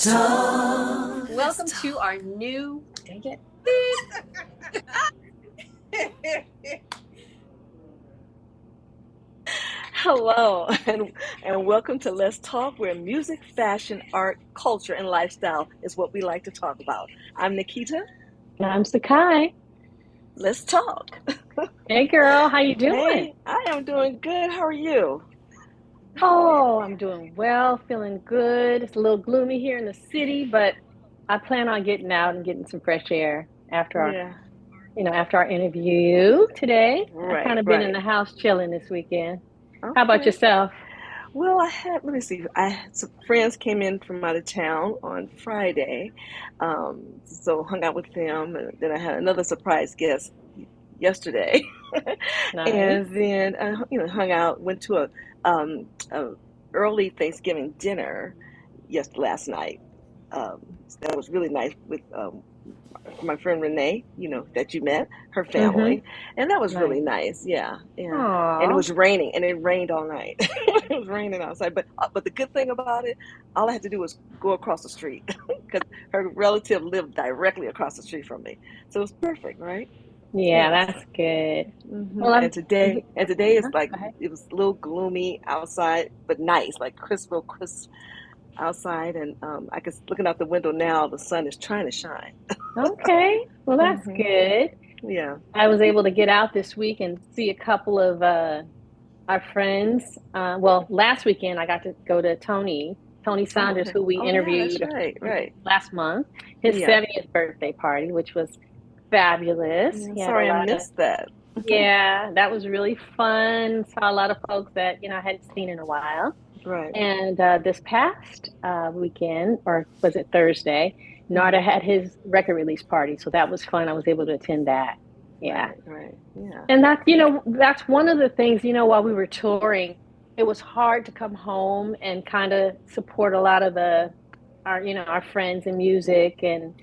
talk. Welcome to our new. Dang it. Hello, and welcome to Let's Talk, where music, fashion, art, culture, and lifestyle is what we like to talk about. I'm Nikita. And I'm Sakai. Let's talk. Hey, girl, how you doing? Hey, I am doing good. How are you? Oh, I'm doing well, feeling good. It's a little gloomy here in the city, but I plan on getting out and getting some fresh air after our interview today. I've kind of been in the house chilling this weekend. Okay. How about yourself? Well, let me see. I had some friends came in from out of town on Friday, so hung out with them, and then I had another surprise guest yesterday, Nice. and then hung out. Went to a early Thanksgiving dinner last night. That was really nice with my friend Renee, that you met, her family, and that was really nice. Yeah. And it was raining, and it rained all night. It was raining outside, but the good thing about it, all I had to do was go across the street because her relative lived directly across the street from me, so it was perfect, right? Yeah, that's good. Well, and today is like it was a little gloomy outside, but nice, like crisp outside, and I can looking out the window now. The sun is trying to shine. Okay, well, that's good. Yeah, I was able to get out this week and see a couple of our friends. Well, last weekend I got to go to Tony Saunders, who we interviewed last month, his 70th birthday party, which was fabulous. Sorry, I missed that. Yeah, that was really fun. Saw a lot of folks that I hadn't seen in a while. Right. And this past weekend, or was it Thursday, Narda had his record release party, so that was fun. I was able to attend that. Yeah. Right. Yeah. And that's one of the things, while we were touring, it was hard to come home and kind of support a lot of our friends in music and,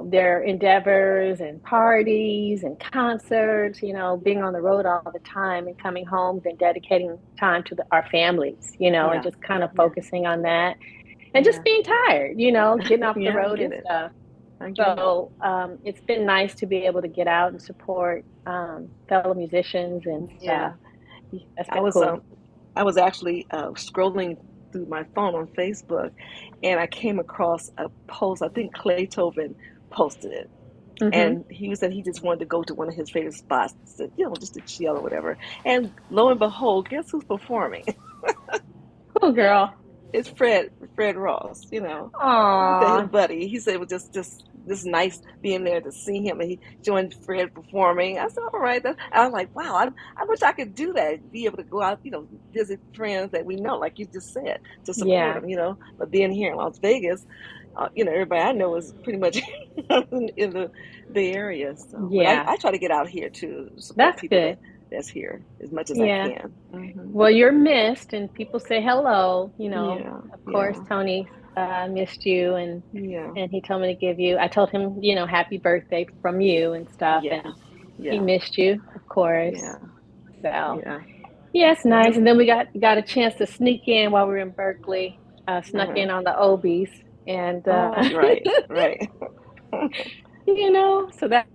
their endeavors and parties and concerts, being on the road all the time and coming home and dedicating time to our families, and just kind of focusing on that and just being tired, getting off the road and stuff. So it's been nice to be able to get out and support fellow musicians and stuff. That's been cool. I was actually scrolling through my phone on Facebook, and I came across a post. I think Clay Tobin posted it, and he said he just wanted to go to one of his favorite spots, just to chill or whatever. And lo and behold, guess who's performing? Oh, girl. It's Fred Ross. Aww. His buddy. He said it was just nice being there to see him, and he joined Fred performing. I said, all right. I was like, wow, I wish I could do that, be able to go out, visit friends that we know, like you just said, to support them, But being here in Las Vegas, everybody I know is pretty much in the Bay Area. So I try to get out here too, support people that's here as much as I can. Well, you're missed, and people say hello. Of course, Tony missed you, and he told me to give you. I told him, happy birthday from you and stuff, and he missed you, of course. So it's nice. And then we got a chance to sneak in while we were in Berkeley. Snuck in on the Obies, and right. So that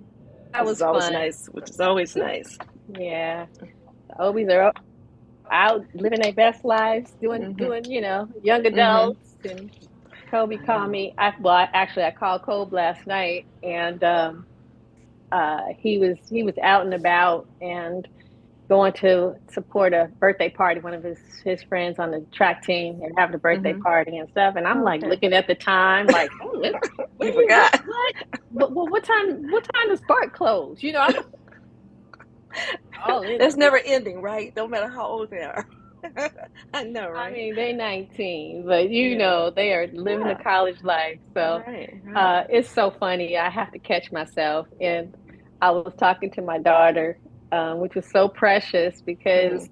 was always fun. Nice, which is always nice. Yeah, the Obies are out living their best lives, doing young adults. And Kobe called me. I called Kobe last night, and he was out and about and going to support a birthday party. One of his friends on the track team and having a birthday party and stuff. And I'm like looking at the time, like, you forgot. But what time does Spark close? It's never ending, right? No matter how old they are. I know, right? I mean, they're 19, but they are living the college life. So it's so funny. I have to catch myself. And I was talking to my daughter, which was so precious because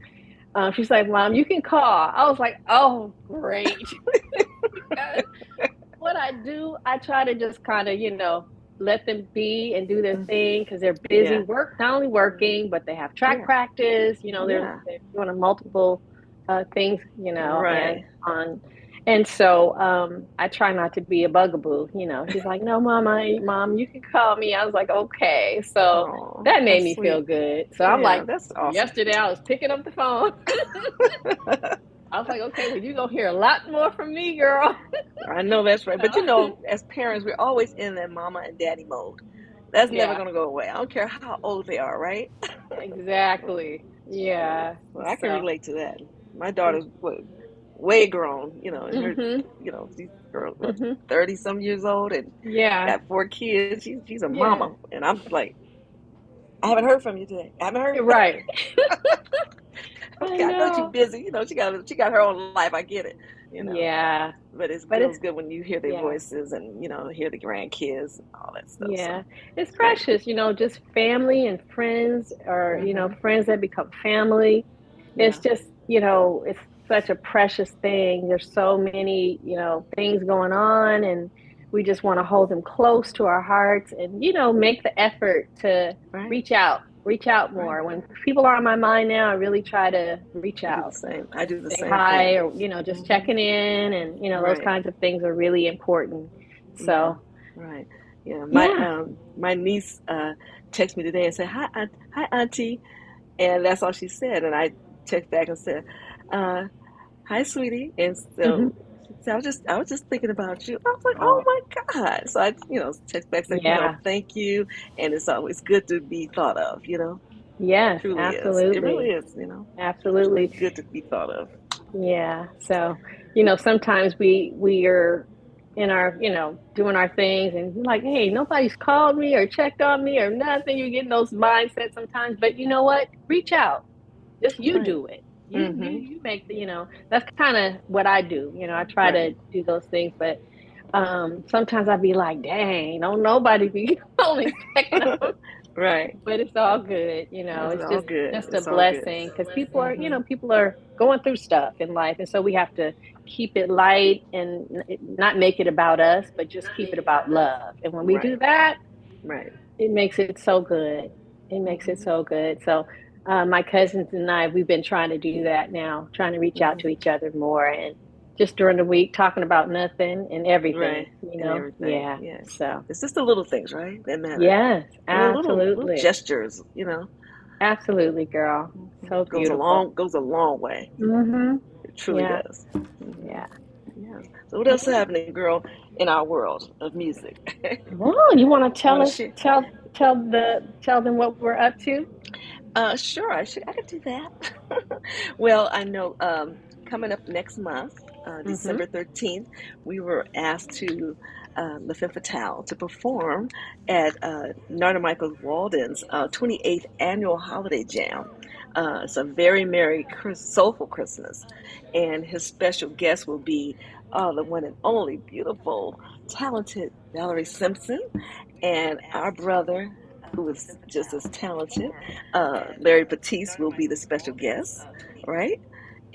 she's like, Mom, you can call. I was like, oh, great. What I do, I try to just kind of, let them be and do their thing because they're busy not only working, but they have track practice, they're doing multiple things, And so I try not to be a bugaboo. She's like, no, mom, you can call me. I was like, okay. So Oh, that made that's me feel sweet. good. So I'm Yeah, like, that's awesome. yesterday I was picking up the phone. I was like, okay, well, you're going to hear a lot more from me, girl. I know that's right. But So, as parents, we're always in that mama and daddy mode. That's never yeah, going to go away. I don't care how old they are, right? exactly. Yeah. Well, I can So, relate to that. My daughter's way grown, and her, hmm she's girl, what, hmm 30 some years old and yeah, got 4 kids. She's a yeah, mama, and I'm like, I haven't heard from you today. I haven't heard. you're right. I Okay, I know she's know. busy. She got her own life. I get it. You know, Yeah. but it But feels it's, good when you hear their yeah. voices and hear the grandkids and all that stuff. So Yeah, it's it's great. precious, just family and friends, or Mhm. friends that become family. It's Yeah. just, it's such a precious thing. There's so many, things going on, and we just want to hold them close to our hearts and, make the effort to Right. reach out Right. more. When people are on my mind now, I really try to reach I do the out same. I and do the say same hi, thing. or, just Mhm. checking in, and, those Right. kinds of things are really important. Yeah. So, Right. Yeah. My yeah. my niece texted me today and said, hi auntie," and that's all she said. And I texted back and said, uh, "Hi, sweetie." And hmm so she said, "I was just thinking about you." I was like, "Oh Oh, my God!" So I, text back said, yeah. "Thank you," and it's always good to be thought of. Yes, Truly is. It really absolutely. is. It's really Absolutely. good to be thought of. Yeah. So, sometimes we are in our, doing our things, and you're like, hey, nobody's called me or checked on me or nothing. You get in those mindsets sometimes, but you know what? Reach out. Just you Right. do it. Mm-hmm. You make that's kind of what I do. I try Right. to do those things, but sometimes I'd be like, dang, don't nobody be calling, checking on. Right. But it's all good. It's It's all just good. just a It's all good. blessing, because people are, Mm-hmm. people are going through stuff in life, and so we have to keep it light and not make it about us, but just keep it about love. And when we do Right. that, Right. it makes it so good. It makes it Mm-hmm. so good. So my cousins and I, we've been trying to do that now, trying to reach out Mm-hmm. to each other more, and just during the week talking about nothing and Right. everything. And everything. Yeah. Yes. So It's just the little things, right? That matter. yes, Little absolutely. gestures. Absolutely, girl. Mhm. So Goes a beautiful. long way. Mhm. It truly Yeah. does. Hmm. Yeah. Yeah. So what else is happening, girl, in our world of music? Well, you want to You tell want to us, share? tell them what we're up to? Sure. I could do that. Well, I know coming up next month, Mhm. December 13th, we were asked to Les Femmes Fatales to perform at Narda Michael Walden's 28th annual holiday jam. It's a very merry, soulful Christmas, and his special guest will be the one and only beautiful, talented Valerie Simpson, and our brother, who is just as talented, Larry Batiste, will be the special guest, right?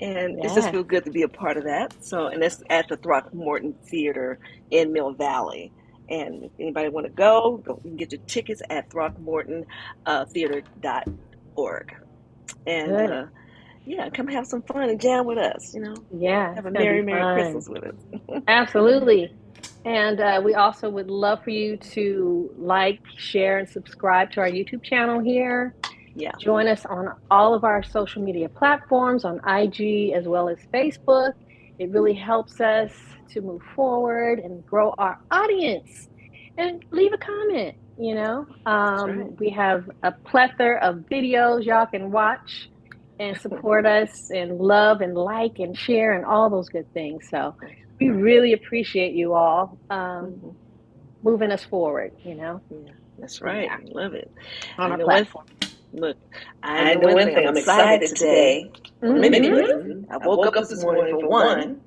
And it's just Yes. feel good to be a part of that. So, and that's at the Throckmorton Theater in Mill Valley. And if anybody want to go, you can get your tickets at throckmortontheater.org. And Good. yeah, come have some fun and jam with us. Yeah, Have it's a gonna be merry fun. Christmas with us. Absolutely. And we also would love for you to like, share, and subscribe to our YouTube channel here. Yeah. Join us on all of our social media platforms, on IG as well as Facebook. It really helps us to move forward and grow our audience. And leave a comment. That's right. We have a plethora of videos y'all can watch and support us and love and like and share and all those good things. So That's we right. really appreciate you all Hmm. moving us forward. Yeah, that's right. Yeah, Love it. on I our know one. platform. Look, I I know know one one thing. thing. I'm I'm excited excited today today for for many many Mm-hmm. reasons. reasons. I I woke up woke up this this morning morning for for one, one,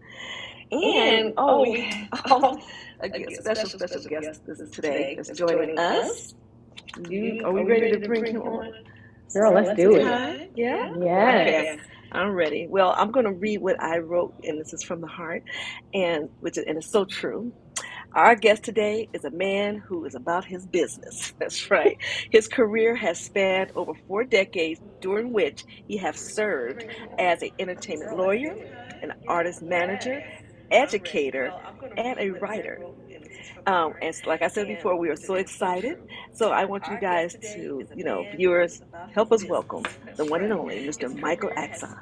and and oh, we oh, have a special special guest guest this is today today that's is joining joining us. us. Are we Are we ready to ready to bring bring him him on? on? Girl, let's Let's do Say do it. it. hi. Yeah. Yes. Okay. I'm ready. Well, I'm going to read what I wrote, and this is from the heart, and it's so true. Our guest today is a man who is about his business. That's right. His career has spanned over 4 decades, during which he has served as an entertainment lawyer, an artist manager, educator, and a writer. Like I said before, we are so excited. So I want you guys to, viewers, help us welcome the one and only Mr. Michael Aczon.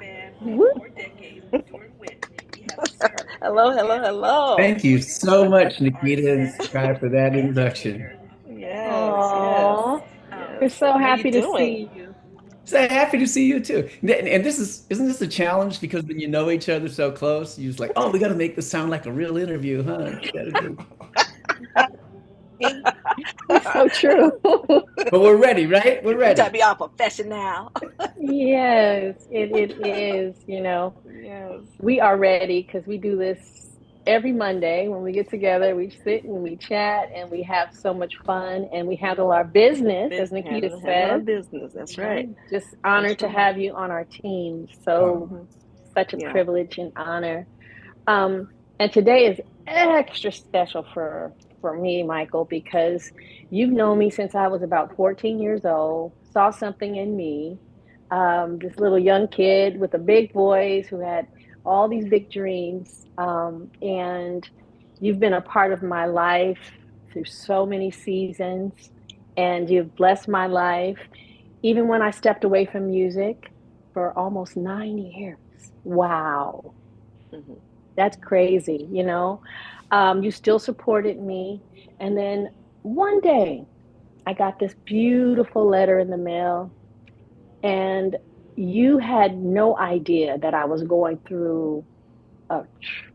Hello, hello, hello. Thank you so much, Nikita and Sky, for that introduction. Yes, Aww. yes. We're so How you happy to doing? see you. So happy to see you too. And isn't this a challenge? Because when you know each other so close, you're just like, oh, we got to make this sound like a real interview, huh? It's so true. But we're ready, right? We're You ready. gotta be all professional. Yes, it is, Yes. We are ready because we do this every Monday. When we get together, we sit and we chat and we have so much fun and we handle our business, as Nikita Handle our said. business. That's right. Just honored to right. have you on our team. So such a privilege and honor. And today is extra special for me, Michael, because you've known me since I was about 14 years old, saw something in me, this little young kid with a big voice who had all these big dreams. And you've been a part of my life through so many seasons, and you've blessed my life. Even when I stepped away from music for almost 9 years. Wow. That's crazy, You still supported me. And then one day I got this beautiful letter in the mail, and you had no idea that I was going through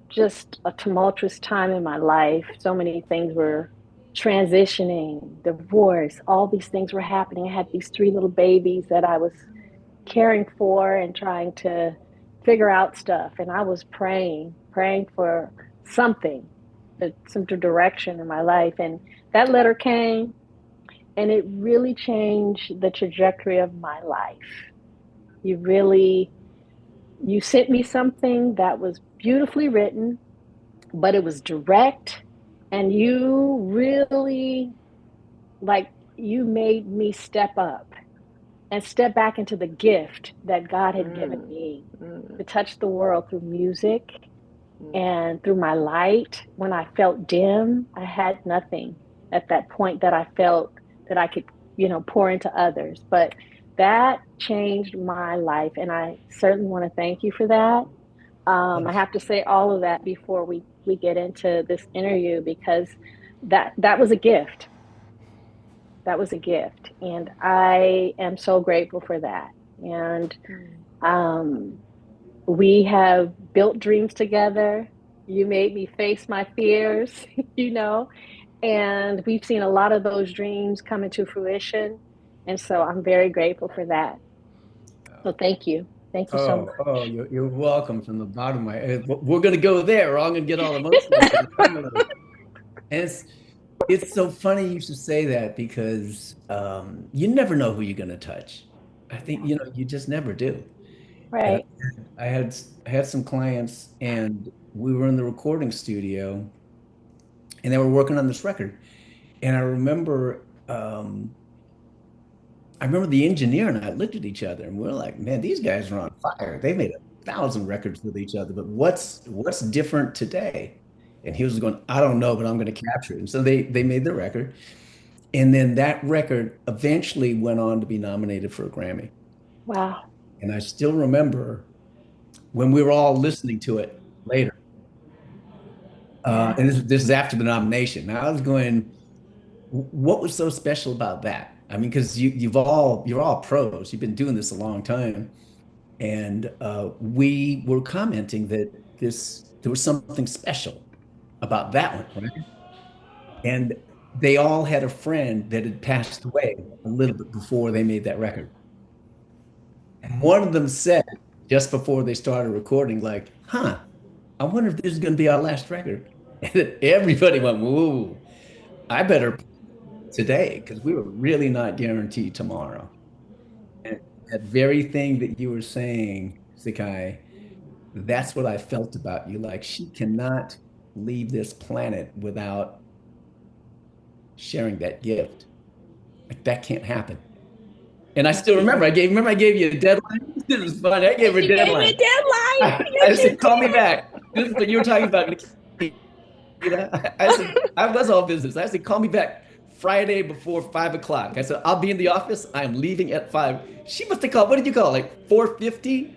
just a tumultuous time in my life. So many things were transitioning, divorce, all these things were happening. I had these 3 little babies that I was caring for and trying to figure out stuff. And I was praying for something, some direction in my life. And that letter came, and it really changed the trajectory of my life. You sent me something that was beautifully written, but it was direct, and you really, you made me step up and step back into the gift that God had given me to touch the world through music and through my light. When I felt dim, I had nothing at that point that I felt that I could, pour into others. But that changed my life, and I certainly want to thank you for that. I have to say all of that before we get into this interview, because that was a gift. That was a gift, and I am so grateful for that. And we have built dreams together. You made me face my fears, and we've seen a lot of those dreams come into fruition. And so I'm very grateful for that. So thank you. Thank you so much. Oh, you're welcome from the bottom of my head. We're going to go there, or I'm going to get all emotional. And it's so funny you should say that, because you never know who you're going to touch. I think, you just never do. Right. I had some clients, and we were in the recording studio, and they were working on this record. And I remember the engineer and I looked at each other, and we were like, man, these guys are on fire. They made 1,000 records with each other, but what's different today? And he was going, I don't know, but I'm going to capture it. And so they made the record. And then that record eventually went on to be nominated for a Grammy. Wow. And I still remember when we were all listening to it later. And this is after the nomination. Now I was going, what was so special about that? I mean, because you're all pros. You've been doing this a long time. And we were commenting that there was something special about that one, right? And they all had a friend that had passed away a little bit before they made that record. And one of them said, just before they started recording, like, I wonder if this is going to be our last record. And everybody went, whoa, I better today, because we were really not guaranteed tomorrow. And that very thing that you were saying, Sakai, that's what I felt about you. Like, she cannot leave this planet without sharing that gift. Like, that can't happen. And I still remember, I gave you a deadline. It was funny. I gave her a deadline. You gave me a deadline. I said, call me back. This is what you were talking about. You know, I said, I was all business. I said, call me back Friday before 5 o'clock. I said, I'll be in the office. I am leaving at 5. She must have called, what did you call, like 4:50?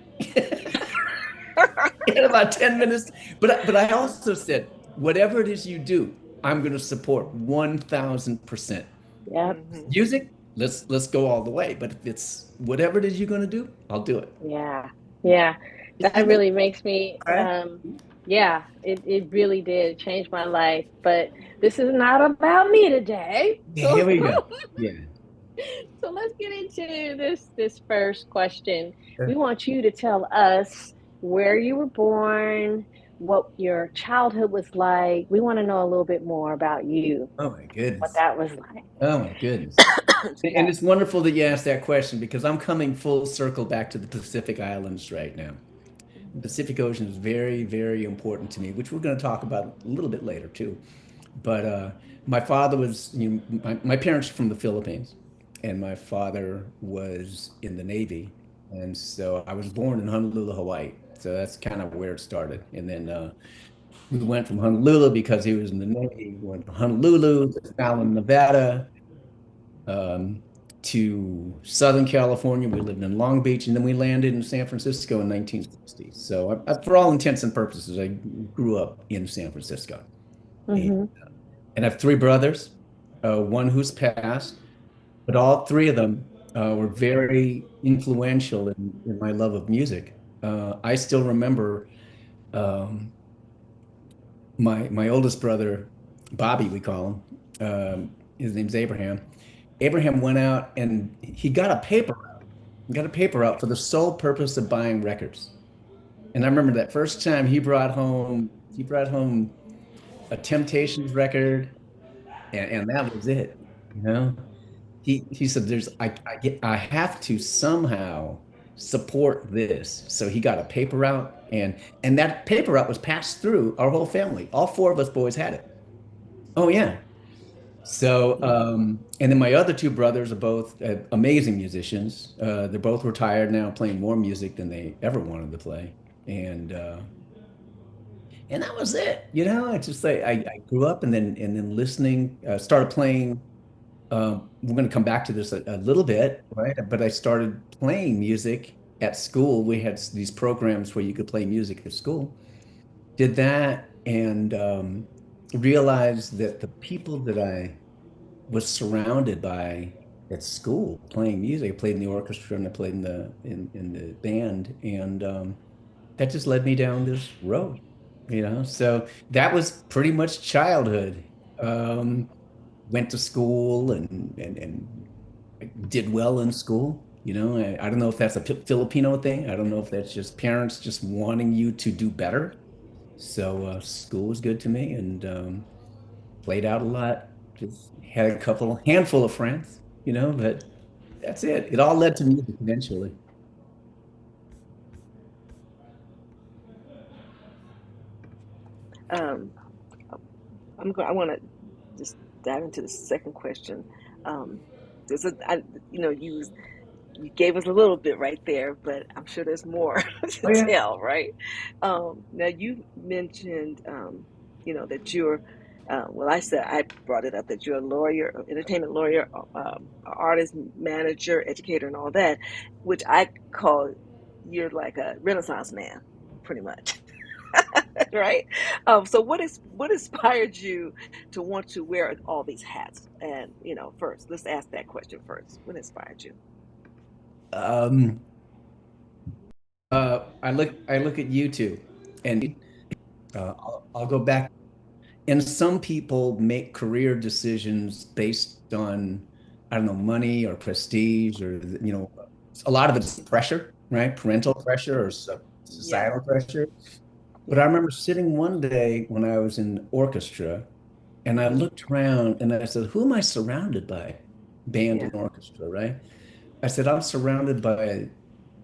In about 10 minutes. But I also said, whatever it is you do, I'm going to support 1000%. Yep. Music, let's go all the way. But if it's whatever it is you're going to do, I'll do it. Yeah. Yeah. That really makes me, yeah, it really did change my life. But this is not about me today. Yeah, here we go. Yeah. So let's get into this first question. We want you to tell us where you were born, what your childhood was like. We want to know a little bit more about you. Oh my goodness. What that was like. Oh my goodness. And it's wonderful that you asked that question, because I'm coming full circle back to the Pacific Islands right now. The Pacific Ocean is very, very important to me, which we're going to talk about a little bit later too. But my father was, my parents are from the Philippines, and my father was in the Navy. And so I was born in Honolulu, Hawaii. So that's kind of where it started. And then we went from Honolulu, because he was in the Navy, we went from Honolulu to Fallon, Nevada, to Southern California. We lived in Long Beach, and then we landed in San Francisco in 1960. So for all intents and purposes, I grew up in San Francisco. And I have 3 brothers, one who's passed, but all 3 of them were very influential in my love of music. I still remember my oldest brother, Bobby, we call him. His name's Abraham. Abraham went out and he got a paper route. He got a paper route for the sole purpose of buying records. And I remember that first time he brought home a Temptations record, and that was it. You know, he said, I have to somehow support this. So he got a paper route, and that paper route was passed through our whole family. All 4 of us boys had it. Oh yeah. So, and then my other 2 brothers are both amazing musicians. They're both retired now, playing more music than they ever wanted to play. And that was it. You know, it's just like I grew up, and then listening, started playing. We're going to come back to this a little bit, right? But I started playing music at school. We had these programs where you could play music at school. Did that, and realized that the people that I was surrounded by at school playing music, I played in the orchestra and I played in the band, and that just led me down this road, you know. So that was pretty much childhood. Went to school and did well in school. You know, I don't know if that's a Filipino thing. I don't know if that's just parents just wanting you to do better. So school was good to me, and played out a lot. Just had a handful of friends, you know, but that's it. It all led to music eventually. I want to just dive into the second question. You gave us a little bit right there, but I'm sure there's more to tell, right? Now you mentioned, that you're, I brought it up that you're a lawyer, entertainment lawyer, artist, manager, educator, and all that, which I call you're like a Renaissance man, pretty much. Right? So what inspired you to want to wear all these hats? And, first, let's ask that question first. What inspired you? I look at YouTube, and I'll go back. And some people make career decisions based on, I don't know, money or prestige, or a lot of it's pressure, right? Parental pressure or societal pressure. But I remember sitting one day when I was in orchestra, and I looked around and I said, who am I surrounded by? Band and orchestra, right? I said, I'm surrounded by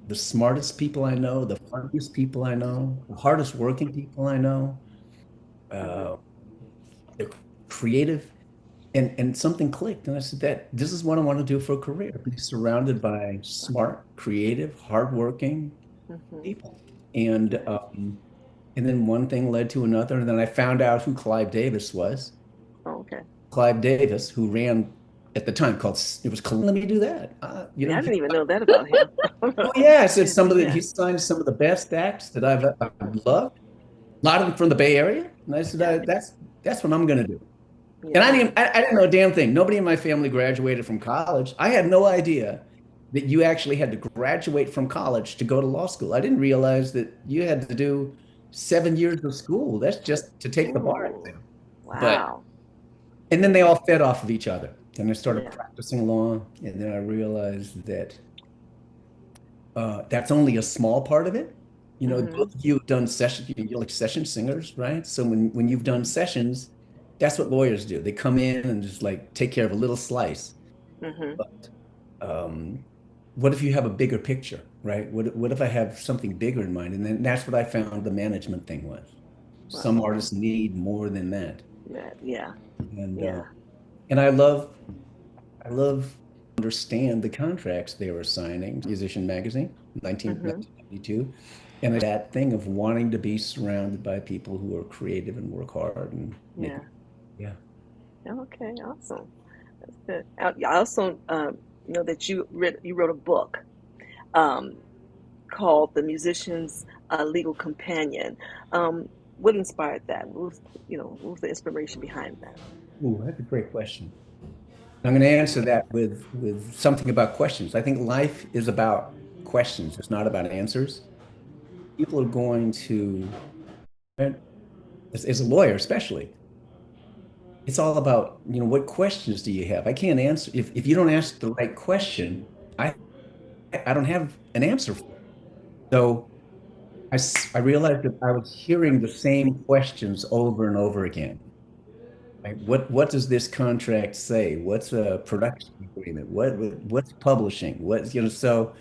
the smartest people I know, the funniest people I know, the hardest working people I know, the creative, and something clicked. And I said, this is what I want to do for a career, be surrounded by smart, creative, hardworking people. And And then one thing led to another. And then I found out who Clive Davis was. Oh, okay. Clive Davis, who ran at the time it was called Let Me Do That. Yeah, I didn't even know that about him. Oh yeah, I said Yeah. he signed some of the best acts that I've loved. A lot of them from the Bay Area. And I said, that's what I'm gonna do. And Yeah. I didn't know a damn thing. Nobody in my family graduated from college. I had no idea that you actually had to graduate from college to go to law school. I didn't realize that you had to do 7 years of school. That's just to take the bar Ooh. exam. But Wow. and then they all fed off of each other. And I started Yeah. practicing law, and then I realized that that's only a small part of it. You know, Mm-hmm. both of you have done sessions, you're like session singers, right? So when you've done sessions, that's what lawyers do. They come in and just like take care of a little slice. Mm-hmm. But what if you have a bigger picture, right? What if I have something bigger in mind? And then that's what I found the management thing was. Some Wow. artists need more than that. Yeah. And Yeah. and I love understand the contracts they were signing. Musician Magazine, Mm-hmm. 1992. And it's that thing of wanting to be surrounded by people who are creative and work hard and make, Yeah. yeah. Okay. Awesome. That's good. I also know that you wrote a book um, called "The Musician's Legal Companion." Um, what inspired that? What was the inspiration behind that? Ooh, that's a great question. I'm going to answer that with something about questions. I think life is about questions. It's not about answers. People are going to, as a lawyer especially, it's all about, what questions do you have? I can't answer. If you don't ask the right question, I I don't have an answer for it. So I realized that I was hearing the same questions over and over again. Like, what does this contract say? What's a production agreement? What's publishing? So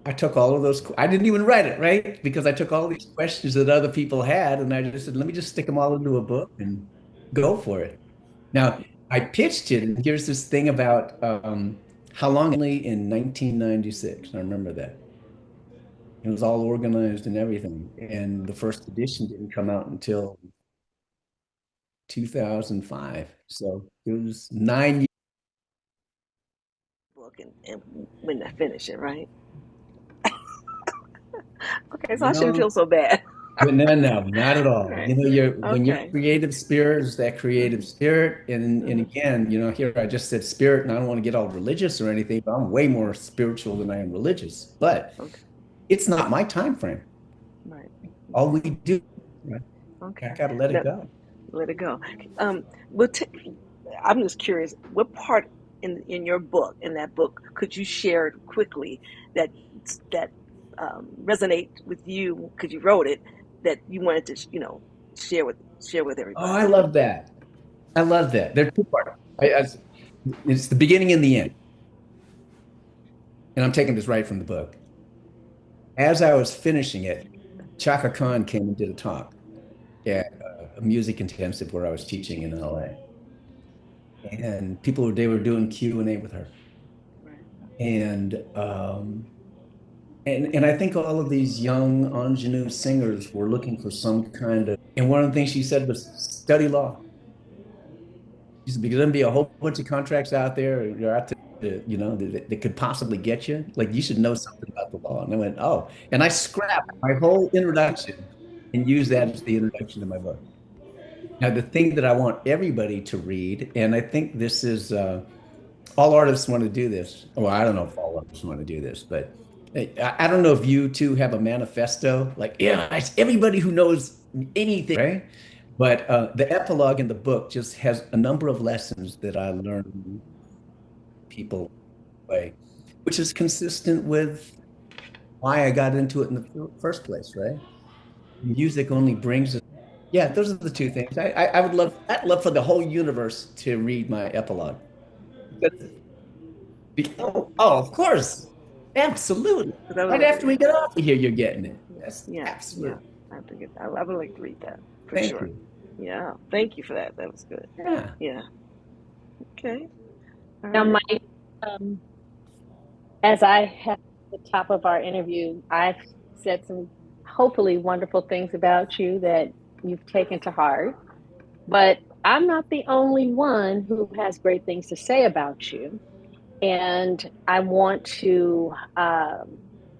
I took all of those. I didn't even write it, right? Because I took all these questions that other people had, and I just said, let me just stick them all into a book and go for it. Now, I pitched it, and here's this thing about how long only in 1996. I remember that. It was all organized and everything. And the first edition didn't come out until 2005. So it was 9 years. Book and when I finish it, right? Okay, so You I shouldn't know, feel so bad. no, not at all. Right. When your Okay. creative spirit is that creative Hmm. spirit, and Hmm. again, here I just said spirit, and I don't want to get all religious or anything, but I'm way more spiritual than I am religious. But Okay. it's not my time frame. Right. All we Okay. do, right? I Okay. gotta let it Now, go. let it go. Well, I'm just curious, what part in your book, in that book, could you share quickly that that resonate with you because you wrote it that you wanted to, share with Oh, I everybody? love that. I love that. There are two parts. It's the beginning and the end. And I'm taking this right from the book. As I was finishing it, Chaka Khan came and did a talk at a music intensive where I was teaching in LA. And they were doing Q&A with her. Right. And and I think all of these young ingenue singers were looking for some kind of, and one of the things she said was study law. She said, because there'll be a whole bunch of contracts out there, you're out to, that could possibly get you. Like you should know something about the law. And I went, oh, and I scrapped my whole introduction and used that as the introduction to my book. Now, the thing that I want everybody to read, and I think this is all artists want to do this. Well, I don't know if all artists want to do this, but I don't know if you two have a manifesto. Like, yeah, it's everybody who knows anything, right? But the epilogue in the book just has a number of lessons that I learned people way, which is consistent with why I got into it in the first place, right? Music only brings us. Yeah, those are the two things. I'd love for the whole universe to read my epilogue. Of course. Absolutely. Because I would Right like to after we read get that. off of here, you're getting it. That's Yeah. Yeah. absolute. I have to get. I would like to read that for Thank sure. you. Yeah. Thank you for that. That was good. Yeah. Yeah. Okay. All Now, right. Mike, as I have at the top of our interview, I've said some hopefully wonderful things about you that you've taken to heart. But I'm not the only one who has great things to say about you. And I want to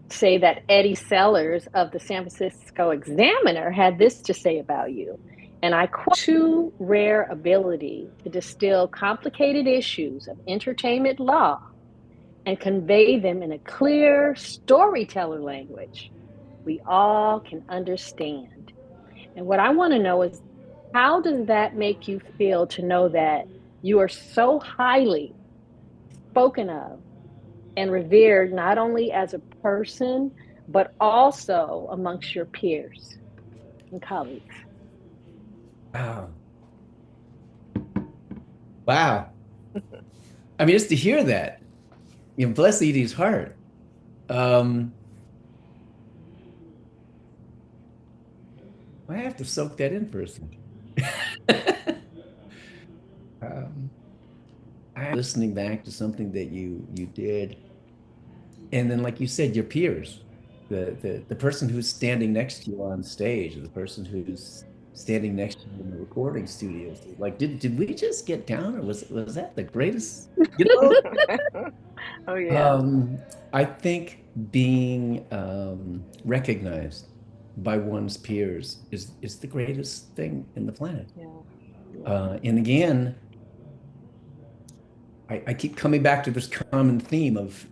say that Eddie Sellers of the San Francisco Examiner had this to say about you. And I quote, "Too rare ability to distill complicated issues of entertainment law and convey them in a clear storyteller language we all can understand." And what I want to know is, how does that make you feel to know that you are so highly spoken of and revered, not only as a person, but also amongst your peers and colleagues? Wow. Wow. I mean, just to hear that, bless Edie's heart. I have to soak that in for a second. I'm listening back to something that you did, and then, like you said, your peers, the person who's standing next to you on stage, or the person who's standing next to you in the recording studios. Like, did we just get down, or was that the greatest? You know? Oh yeah. I think being recognized by one's peers is the greatest thing in the planet. Yeah. And again, I keep coming back to this common theme of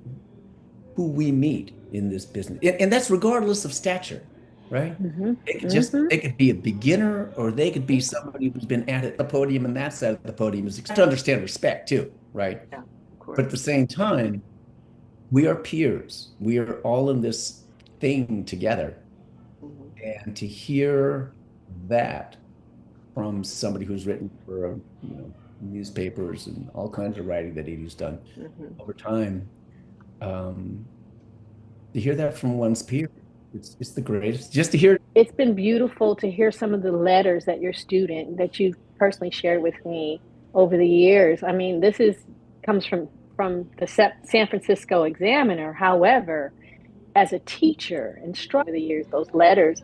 who we meet in this business, and that's regardless of stature, right? They could be a beginner, or they could be somebody who's been at the podium, and that side of the podium is to understand respect too, right? Yeah, of course. But at the same time, we are peers. We are all in this thing together. And to hear that from somebody who's written for, newspapers and all kinds of writing that Edie's done over time, to hear that from one's peer, it's the greatest. Just to hear. It's been beautiful to hear some of the letters that you've personally shared with me over the years. I mean, this comes from the San Francisco Examiner. However, as a teacher and over the years, those letters.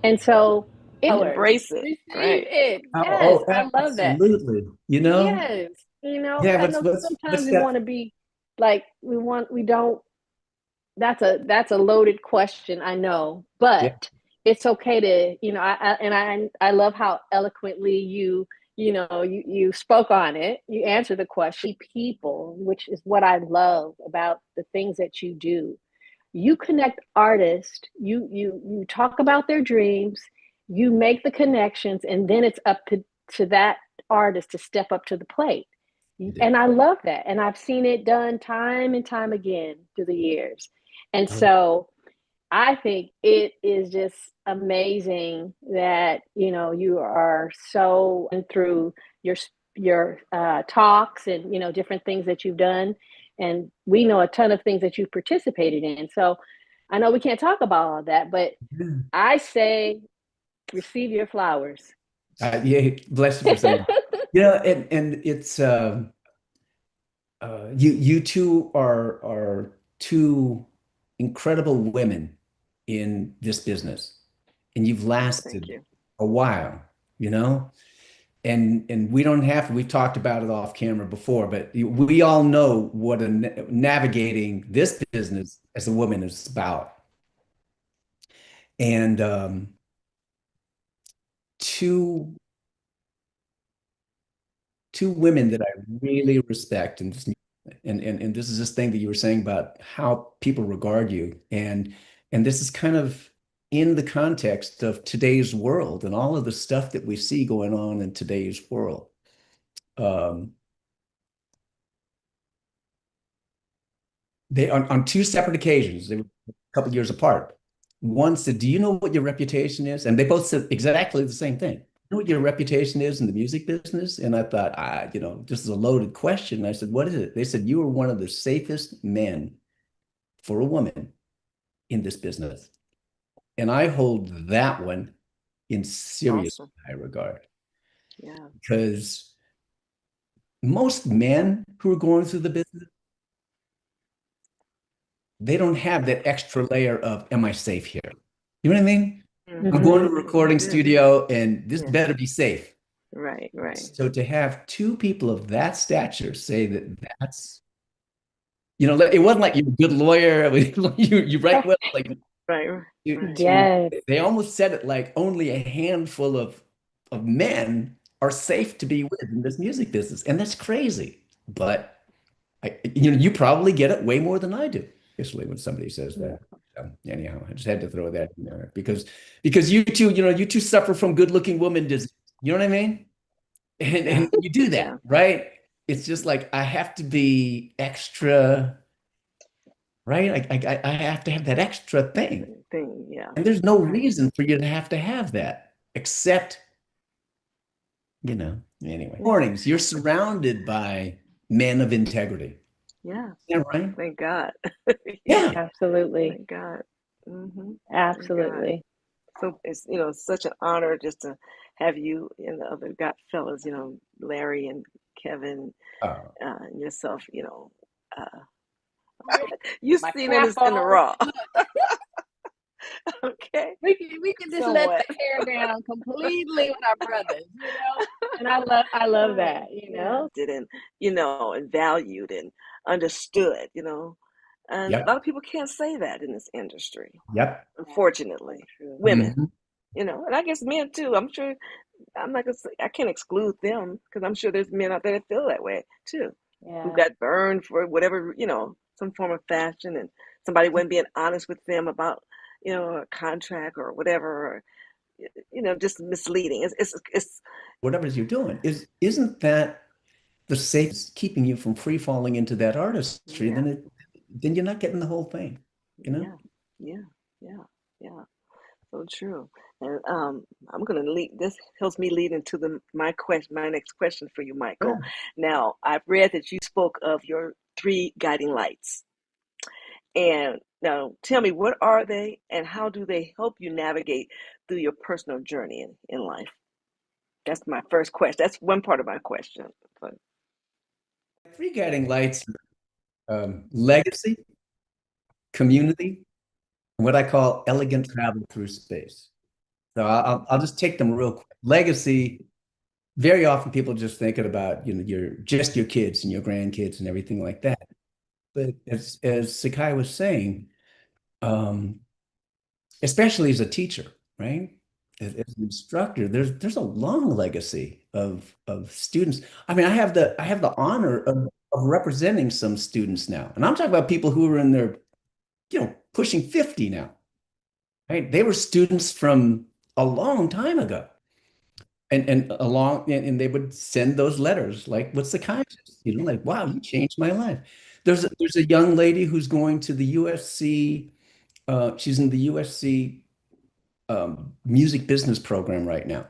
And so embrace it. receive Right. it. Oh, Yes, I love that. absolutely. Yes. Yeah, I know sometimes what's we that? want to be like, we don't, that's a loaded question, I know, but it's okay to, I love how eloquently you spoke on it. You answer the question. People, which is what I love about the things that you do. You connect artists, you talk about their dreams, you make the connections, and then it's up to that artist to step up to the plate. And I love that. And I've seen it done time and time again through the years. And so I think it is just amazing that, you are so through your talks and, different things that you've done. And we know a ton of things that you've participated in. So I know we can't talk about all that, but I say receive your flowers. Yeah, bless you for saying. And it's you two are two incredible women in this business, and you've lasted a while, and we don't have, we've talked about it off camera before, but we all know what navigating this business as a woman is about. And two women that I really respect, and this is this thing that you were saying about how people regard you, and this is kind of in the context of today's world and all of the stuff that we see going on in today's world. They on two separate occasions, they were a couple years apart. One said, "Do you know what your reputation is?" And they both said exactly the same thing. "You know what your reputation is in the music business?" And I thought, this is a loaded question. And I said, "What is it?" They said, "You are one of the safest men for a woman in this business." And I hold that one in serious high regard. Yeah. Because most men who are going through the business, they don't have that extra layer of, am I safe here? You know what I mean? I'm going to a recording studio and this better be safe. Right. So to have two people of that stature say that that's, it wasn't like you're a good lawyer, you write well, like Right. Yes. they almost said it like only a handful of men are safe to be with in this music business, and that's crazy. But you probably get it way more than I do, especially when somebody says that. Anyhow, I just had to throw that in there because you two suffer from good-looking woman disease. You know what I mean? And you do that, right? It's just like I have to be extra, right? I have to have that extra thing. Yeah. And there's no reason for you to have that, except, anyway. Mornings, you're surrounded by men of integrity. Yeah. Yeah, right? Thank God. Yeah. Absolutely. Thank God. Absolutely. So it's such an honor just to have you and the other God fellas, Larry and Kevin, and yourself, you've seen in the raw. Okay. We can just let the hair down completely with our brothers, and I love that, and valued and understood, and a lot of people can't say that in this industry. Yep. Unfortunately, women, and I guess men too. I'm sure. I'm not gonna say I can't exclude them because I'm sure there's men out there that feel that way too, who got burned for whatever, some form of fashion, and somebody wasn't being honest with them about, a contract or whatever, or just misleading. It's whatever you're doing isn't that the safest keeping you from free falling into that artistry? Then you're not getting the whole thing, Yeah. So true. And I'm gonna lead. This helps me lead into my next question for you, Michael. Sure. Now, I've read that you spoke of your 3 guiding lights, and now tell me, what are they, and how do they help you navigate through your personal journey in life? That's my first question. That's one part of my question. But 3 guiding lights: legacy, community, and what I call elegant travel through space. So I'll just take them real quick. Legacy. Very often people just thinking about, your kids and your grandkids and everything like that. But as Sakai was saying, especially as a teacher, right? As an instructor, there's a long legacy of students. I mean, I have the honor of representing some students now. And I'm talking about people who are in their, pushing 50 now. Right? They were students from a long time ago. And they would send those letters like, what's the kindness? Like, wow, you changed my life. There's a young lady who's going to the USC. She's in the USC music business program right now.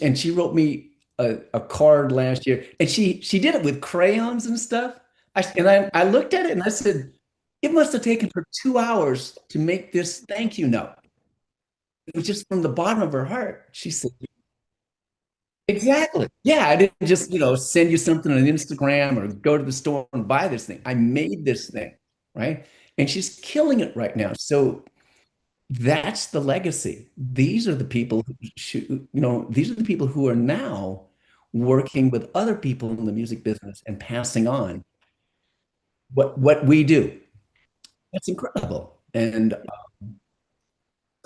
And she wrote me a card last year, and she did it with crayons and stuff. I looked at it and I said, it must have taken her 2 hours to make this thank you note. It was just from the bottom of her heart. She said, exactly. Yeah, I didn't just, send you something on Instagram or go to the store and buy this thing. I made this thing, right? And she's killing it right now. So that's the legacy. These are the people these are the people who are now working with other people in the music business and passing on what we do. That's incredible. And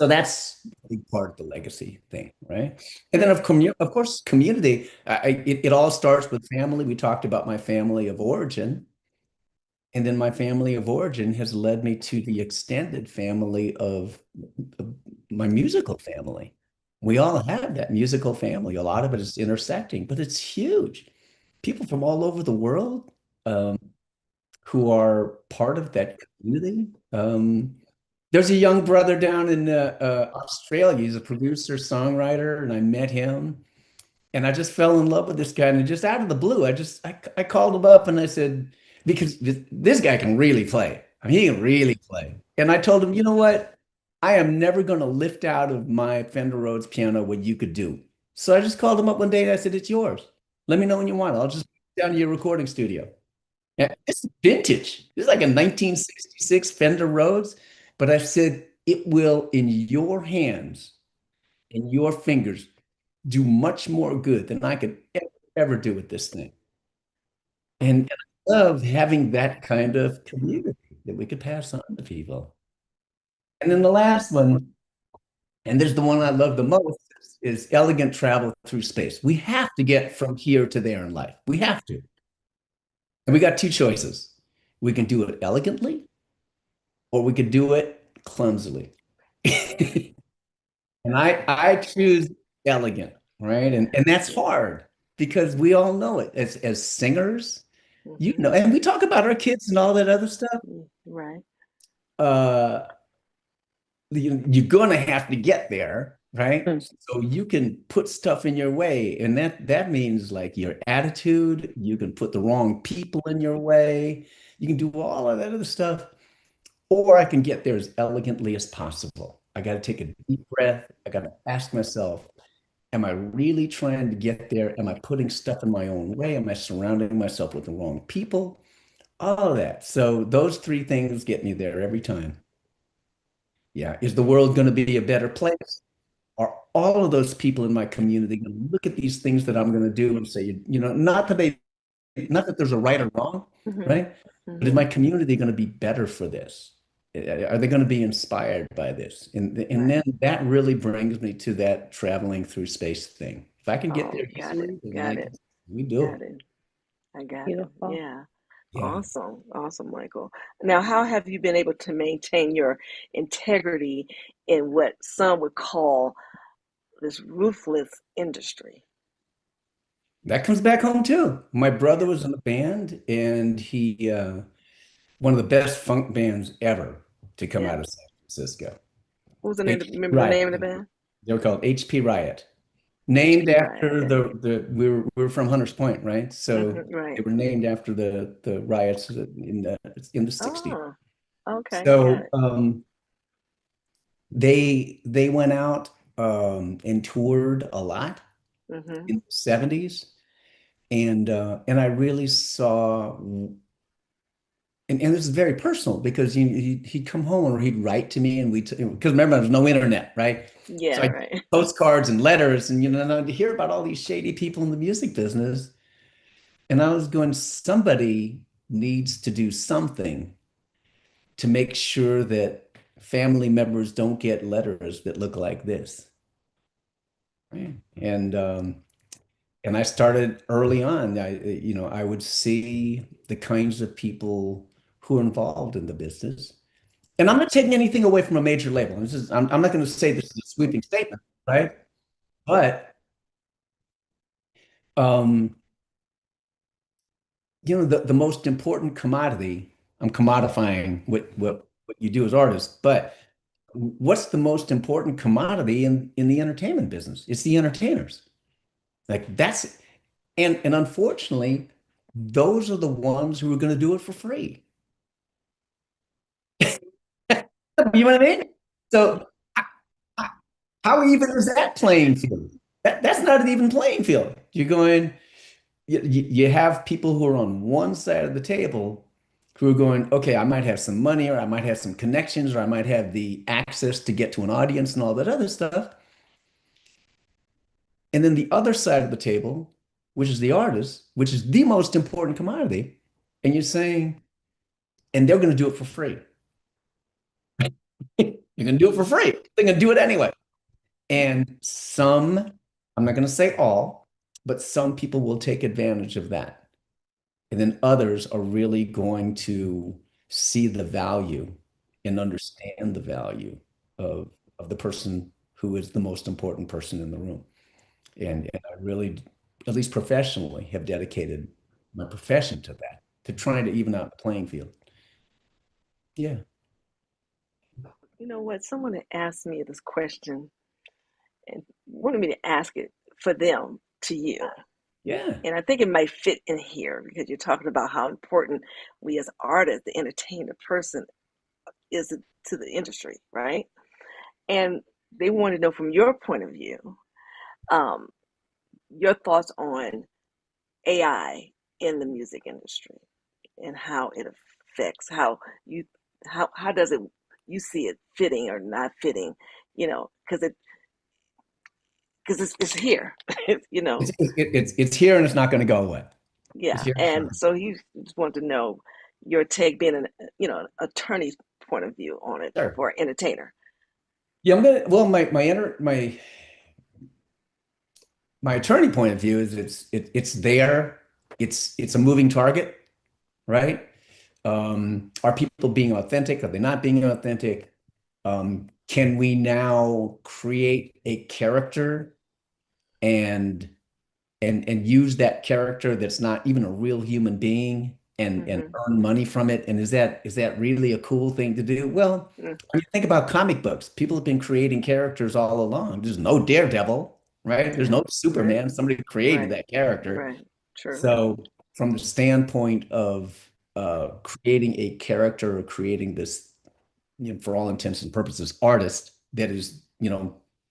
so that's a big part of the legacy thing, right? And then of course, community. It all starts with family. We talked about my family of origin. And then my family of origin has led me to the extended family of my musical family. We all have that musical family. A lot of it is intersecting, but it's huge. People from all over the world who are part of that community. There's a young brother down in Australia. He's a producer, songwriter, and I met him. And I just fell in love with this guy. And just out of the blue, I called him up and I said, because this guy can really play. I mean, he can really play. And I told him, you know what? I am never going to lift out of my Fender Rhodes piano what you could do. So I just called him up one day and I said, it's yours. Let me know when you want it. I'll just go down to your recording studio. Yeah, it's vintage. It's like a 1966 Fender Rhodes. But I said, it will, in your hands, in your fingers, do much more good than I could ever do with this thing. And I love having that kind of community that we could pass on to people. And then the last one, and there's the one I love the most, is elegant travel through space. We have to get from here to there in life. We have to. And we got two choices. We can do it elegantly, or we could do it clumsily. And I choose elegant, right? And that's hard because we all know it as singers, you know, and we talk about our kids and all that other stuff. Right. Uh, you're gonna have to get there, right? So you can put stuff in your way, and that means like your attitude. You can put the wrong people in your way. You can do all of that other stuff, or I can get there as elegantly as possible. I got to take a deep breath. I got to ask myself, am I really trying to get there? Am I putting stuff in my own way? Am I surrounding myself with the wrong people? All of that. So those three things get me there every time. Yeah. Is the world going to be a better place? Are all of those people in my community going to look at these things that I'm going to do and say, you know, not that there's a right or wrong, right? But is my community going to be better for this? Are they going to be inspired by this? And then that really brings me to that traveling through space thing. If I can get there easily, then we do Got it. it. I got it. Beautiful. Yeah. Yeah. Awesome, Michael. Now, how have you been able to maintain your integrity in what some would call this ruthless industry? That comes back home too. My brother was in a band, and he one of the best funk bands ever to come Yeah. out of San Francisco. What was the name? HP Remember the Riot. name of the band? They were called HP Riot. Named HP Riot. after Okay. we were from Hunters Point, right? So Right. they were named after the riots in the 60s. Oh, okay. Got So it. they went out and toured a lot Mm-hmm. in the 70s, and I really saw, and this is very personal because he'd come home or he'd write to me, and because remember there's no internet, right? So Yeah, I right. postcards and letters, and and I'd hear about all these shady people in the music business, and I was going, somebody needs to do something to make sure that family members don't get letters that look like this. Right. And I started early on. I would see the kinds of people who are involved in the business. And I'm not taking anything away from a major label. I'm not going to say this is a sweeping statement, right? But um, the most important commodity, I'm commodifying what you do as artists, but what's the most important commodity in the entertainment business? It's the entertainers. Like that's and unfortunately, those are the ones who are going to do it for free. You know what I mean? So h- how even is that playing field? That's not an even playing field. You're going, you have people who are on one side of the table who are going, okay, I might have some money, or I might have some connections, or I might have the access to get to an audience and all that other stuff. And then the other side of the table, which is the artist, which is the most important commodity, and you're saying, and they're going to do it for free. You're going to do it for free. They're going to do it anyway. And I'm not going to say all, but some people will take advantage of that. And then others are really going to see the value and understand the value of, of the person who is the most important person in the room. And I really, at least professionally, have dedicated my profession to that, to trying to even out the playing field. Yeah. You know what? Someone had asked me this question and wanted me to ask it for them to you. Yeah. And I think it might fit in here because you're talking about how important we as artists, the entertain the person is to the industry, right? And they want to know from your point of view, um, your thoughts on AI in the music industry and how it affects how you how does it you see it fitting or not fitting, because it's here, It's here and it's not going to go away. It's Yeah, here. and so he just wanted to know your take, being an attorney's point of view on it Sure. for an entertainer. Yeah, well, my attorney point of view is it's there. It's a moving target, right? Are people being authentic? Are they not being authentic? Can we now create a character and and use that character that's not even a real human being and Mm-hmm. earn money from it? And is that really a cool thing to do? Well, Mm. when you think about comic books, people have been creating characters all along. There's no Daredevil, right? There's Yeah, no right, Superman. Somebody created right, that character. right. True. So from the standpoint of creating a character or creating this, for all intents and purposes, artist that is,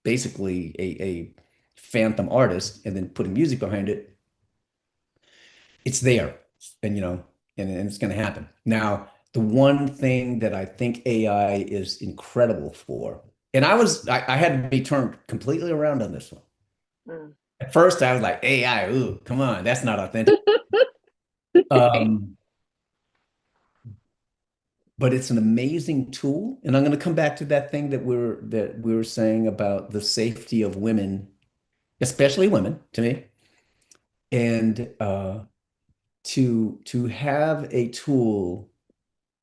basically a phantom artist and then putting music behind it, it's there. And, and it's going to happen. Now, the one thing that I think AI is incredible for, and I had to be turned completely around on this one. Mm. At first, I was like, AI, ooh, come on, that's not authentic. Um, but it's an amazing tool. And I'm going to come back to that thing that we were saying about the safety of women, especially women, to me, and to have a tool.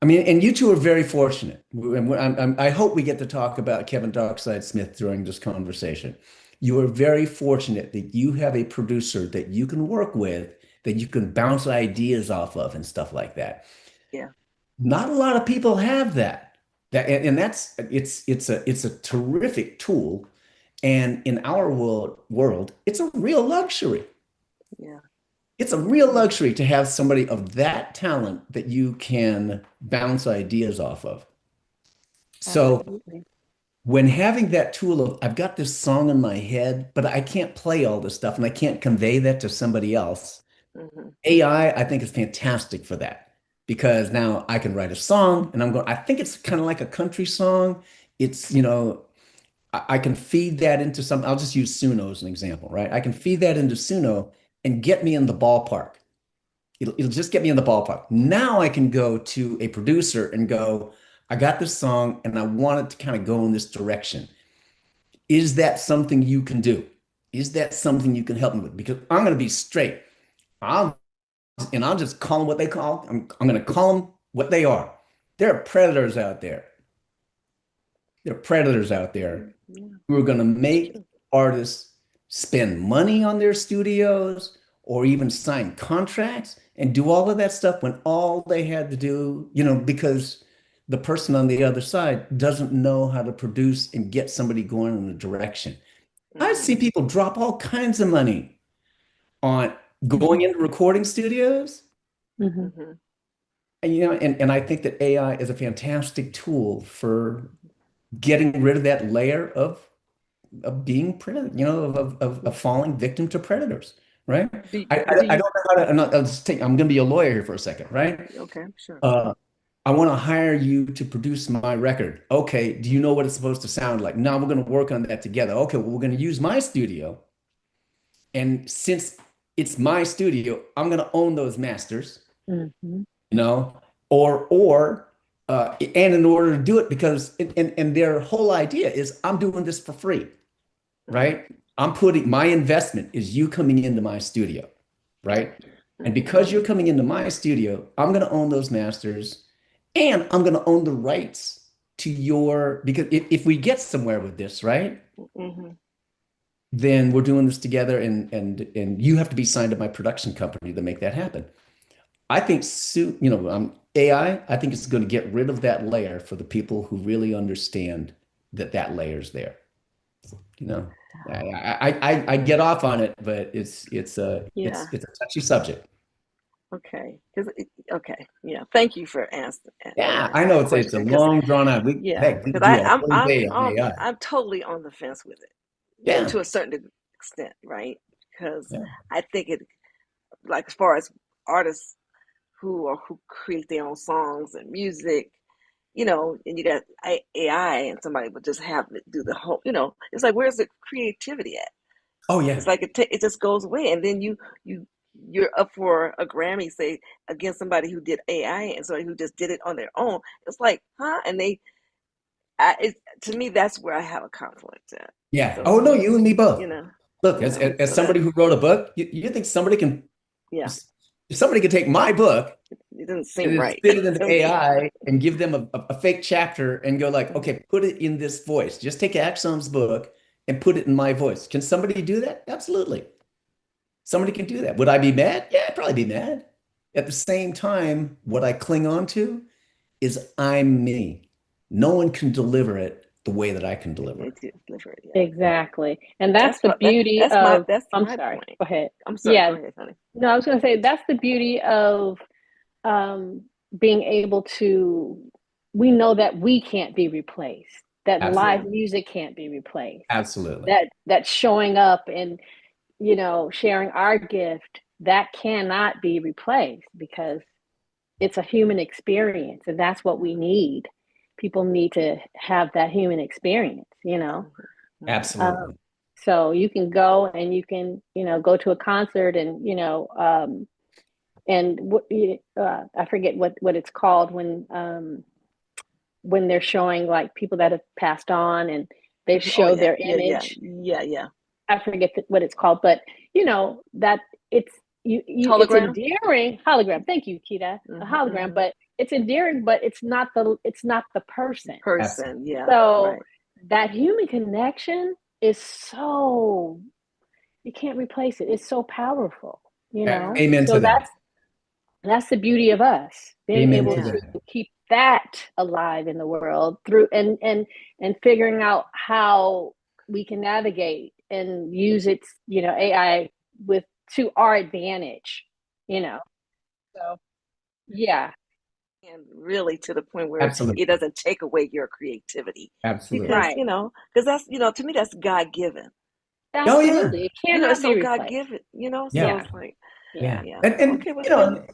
I mean, and you two are very fortunate. And I hope we get to talk about Kevin Darkside Smith during this conversation. You are very fortunate that you have a producer that you can work with, that you can bounce ideas off of and stuff like that. Yeah. Not a lot of people have that. And that's it's a terrific tool. And in our world, it's a real luxury. Yeah. It's a real luxury to have somebody of that talent that you can bounce ideas off of. So Absolutely. when having that tool of, I've got this song in my head, but I can't play all this stuff and I can't convey that to somebody else. Mm-hmm. AI, I think, is fantastic for that because now I can write a song and I think it's kind of like a country song. It's, I can feed that into some, I'll just use Suno as an example, right? I can feed that into Suno and get me in the ballpark. It'll just get me in the ballpark. Now I can go to a producer and go, I got this song and I want it to kind of go in this direction. Is that something you can do? Is that something you can help me with? Because I'm going to be straight. I'll I'll just call them what they call. I'm going to call them what they are. There are predators out there. There are predators out there Yeah, who are going to that's make true. artists spend money on their studios or even sign contracts and do all of that stuff when all they had to do, because the person on the other side doesn't know how to produce and get somebody going in a direction. I Mm-hmm. see people drop all kinds of money on Mhm. going into recording studios. Mhm. Mm-hmm. And, and I think that AI is a fantastic tool for getting rid of that layer of being predator, of falling victim to predators, right? Do, I, do I you? don't know how to, I'm going to be a lawyer here for a second, right? Okay, sure. Uh, I want to hire you to produce my record. Okay, do you know what it's supposed to sound like? No, we're going to work on that together. Okay, well, we're going to use my studio. And since it's my studio, I'm going to own those masters, Mhm. you know, and in order to do it, because, and their whole idea is I'm doing this for free, Mm-hmm. right? I'm putting my investment is you coming into my studio, right? And Mm-hmm. because you're coming into my studio, I'm going to own those masters and I'm going to own the rights to because if we get somewhere with this, right? Mm-hmm. Then we're doing this together and you have to be signed to my production company to make that happen. I think AI, I think it's going to get rid of that layer for the people who really understand that layer's there. You know, I get off on it, but Yeah. it's a touchy subject. Okay. Okay. Yeah. Thank you for Yeah, I answering know that it's a question. Because long drawn out. yeah, Heck, we because could do I a I'm whole I'm day on I'm AI. I'm totally on the fence with it, Yeah, to a certain extent, right? Because yeah, I think it, like, as far as artists who create their own songs and music, and you got AI, and somebody would just have it do the whole, it's like, where's the creativity at? Oh yeah. It's like it just goes away, and then you're up for a Grammy, say, against somebody who did AI and somebody who just did it on their own. It's like, huh? And to me, that's where I have a conflict at. Yeah. Oh So, no, you and me both. Look, as so somebody who wrote a book, you think somebody can, yeah, if somebody could take my book it doesn't and seem then right spit it into to me. AI and give them a fake chapter and go like, okay, put it in this voice. Just take Aczon's book and put it in my voice. Can somebody do that? Absolutely. Somebody can do that. Would I be mad? Yeah, I'd probably be mad. At the same time, what I cling on to is I'm me. No one can deliver it the way that I can deliver it. Yeah. Exactly. And that's the beauty that's of, my sorry, point. go ahead. I'm sorry, Yeah. go ahead, honey. No, I was going to say that's the beauty of being able to, we know that we can't be replaced, that Absolutely. live music can't be replaced. Absolutely. That showing up and, sharing our gift, that cannot be replaced because it's a human experience, and that's what we need. People need to have that human experience, Absolutely. So you can go and you can, go to a concert and, I forget what it's called when they're showing like people that have passed on and they show their image. Yeah. I forget what it's called, but that it's it's Hologram? endearing. Hologram. Thank you, Kita. A hologram, but it's endearing, but it's not the person. Yeah. So right. that human connection is so, you can't replace it. It's so powerful, Amen So to that. that's the beauty of us being Amen able to to that. keep that alive in the world through and figuring out how we can navigate and use its, AI to our advantage, So yeah. And really to the point where Absolutely. it doesn't take away your creativity. Absolutely. Because, Right. because that's, to me, that's God given. Absolutely. It cannot it's so be God replaced. given, so Yeah. it's like, Yeah. And okay, well,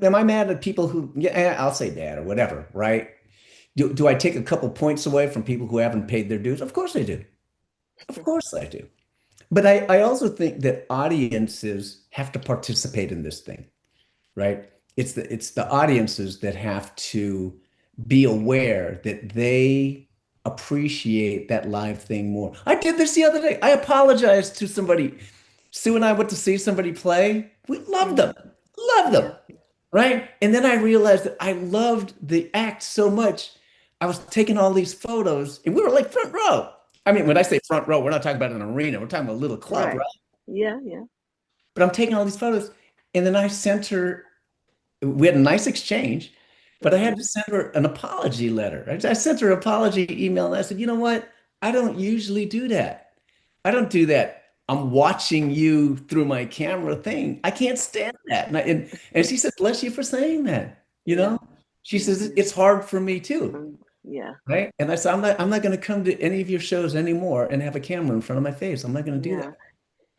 am I mad at people who, yeah, I'll say that or whatever, right? Do I take a couple points away from people who haven't paid their dues? Of course I do. Of course I do. But I also think that audiences have to participate in this thing, right? It's the audiences that have to be aware that they appreciate that live thing more. I did this the other day. I apologized to somebody. Sue and I went to see somebody play. We loved them. Loved them. Right? And then I realized that I loved the act so much. I was taking all these photos and we were like front row. I mean, when I say front row, we're not talking about an arena. We're talking about a little club, right? Yeah. But I'm taking all these photos and then I sent her, we had a nice exchange, but I had to send her an apology letter. I sent her an apology email and I said, you know what? I don't usually do that. I don't do that. I'm watching you through my camera thing. I can't stand that. And she said, bless you for saying that. She says, it's hard for me too. Yeah. Right. And I said, I'm not going to come to any of your shows anymore and have a camera in front of my face. I'm not going to do that.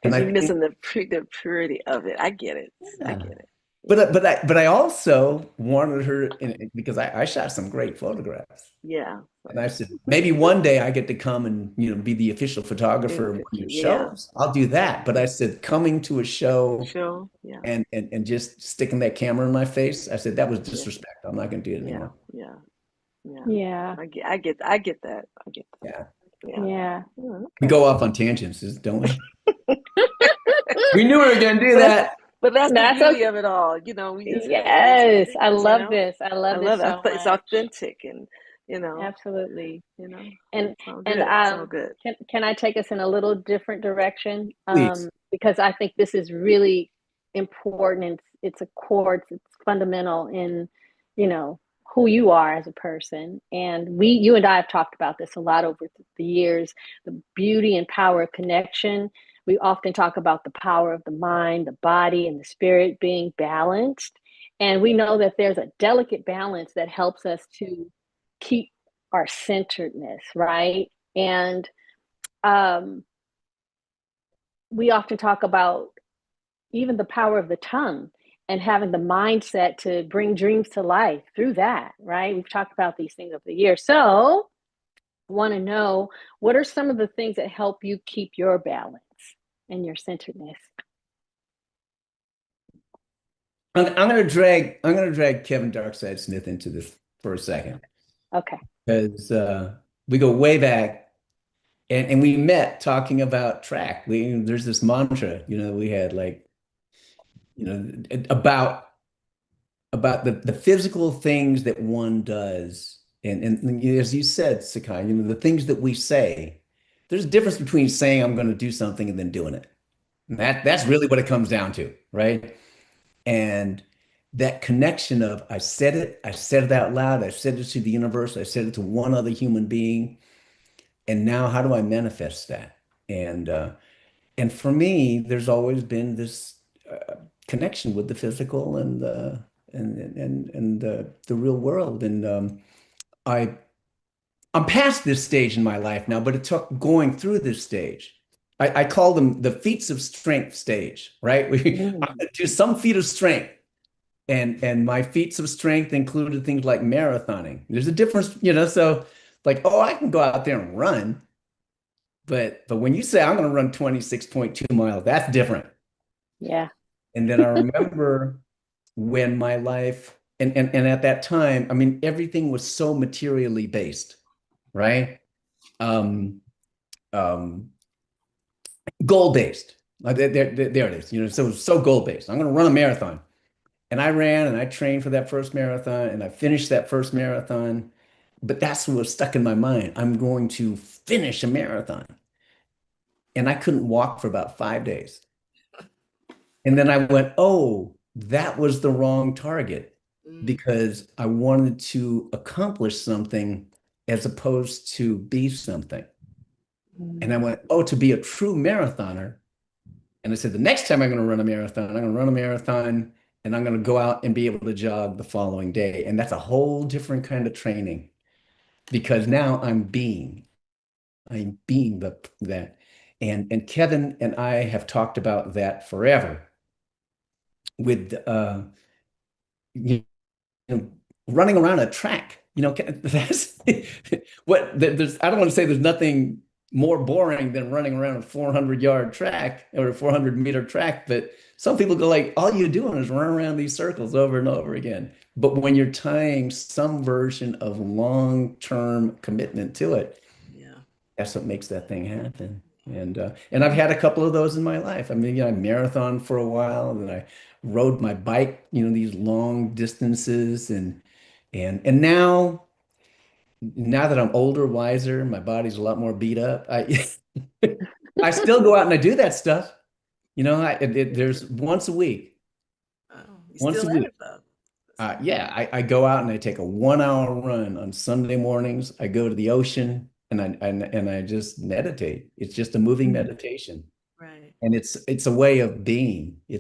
Because you're missing the purity of it. I get it. Yeah. I get it. But I also wanted her because I shot some great photographs. Yeah. And I said, maybe one day I get to come and be the official photographer of your shows. I'll do that. But I said, coming to a show yeah. and just sticking that camera in my face, I said that was disrespect. I'm not going to do it anymore. Yeah. I get that. Yeah. We go off on tangents, don't we? We knew we were going to do that. But that's the beauty of it all. We just yes, I love this. I love this so much. It's authentic and absolutely. And it's all good. Can I take us in a little different direction? Please. Because I think this is really important. It's a core. It's fundamental in who you are as a person. And you and I have talked about this a lot over the years. The beauty and power of connection. We often talk about the power of the mind, the body, and the spirit being balanced. And we know that there's a delicate balance that helps us to keep our centeredness, right? And we often talk about even the power of the tongue and having the mindset to bring dreams to life through that, right? We've talked about these things over the years. So I want to know, what are some of the things that help you keep your balance and your centeredness? I'm gonna drag Kevin Darkside Smith into this for a second Okay. because we go way back and we met talking about track. There's this mantra, we had like, about the physical things that one does. And as you said, Sakai, the things that we say, there's a difference between saying I'm going to do something and then doing it. And that's really what it comes down to, right? And that connection of I said it out loud, I said it to the universe, I said it to one other human being, and now how do I manifest that? And for me, there's always been this connection with the physical and the real world. And I I'm past this stage in my life now, but it took going through this stage. I call them the feats of strength stage, right? I Mm. do some feat of strength, and my feats of strength included things like marathoning. There's a difference, so like, oh, I can go out there and run, but when you say I'm going to run 26.2 miles, that's different. Yeah. And then I remember when my life and at that time, I mean, everything was so materially based, right? Um, um, Goal based. There it is. So goal based. I'm going to run a marathon, and I ran and I trained for that first marathon, and I finished that first marathon. But that's what was stuck in my mind. I'm going to finish a marathon, and I couldn't walk for about 5 days. And then I went, oh, that was the wrong target because I wanted to accomplish something as opposed to be something. And I Mm. went, oh, to be a true marathoner. And I said, the next time I'm going to run a marathon, I'm going to run a marathon and I'm going to go out and be able to jog the following day. And that's a whole different kind of training because now I'm being that. And Kevin and I have talked about that forever with you know, running around a track. That's I don't want to say there's nothing more boring than running around a 400-yard track or a 400-meter track, but some people go like, all you're doing is run around these circles over and over again. But when you're tying some version of long-term commitment to it, Yeah. that's what makes that thing happen. And I've had a couple of those in my life. I mean, I marathoned for a while, and then I rode my bike, these long distances, and now that I'm older, wiser, my body's a lot more beat up. I still go out and I do that stuff. There's once a week, Oh, you once still a at week. it though. Yeah, I go out and I take a 1 hour run on Sunday mornings. I go to the ocean and I just meditate. It's just a moving Mm. meditation. Right. And it's a way of being. Yeah.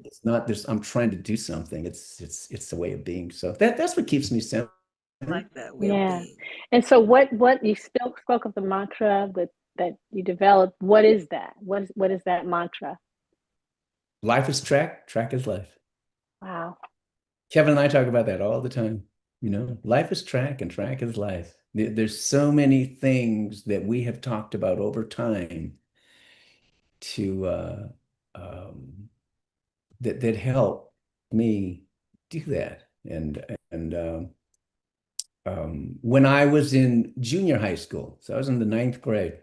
It's not this, I'm trying to do something. It's a way of being. So that's what keeps me centered. I like that way of Yeah. being. And so what you spoke of the mantra that you developed. What is that? What is that mantra? Life is track, track is life. Wow. Kevin and I talk about that all the time. Life is track and track is life. There's so many things that we have talked about over time to that help me do that. And when I was in junior high school, so I was in the ninth grade,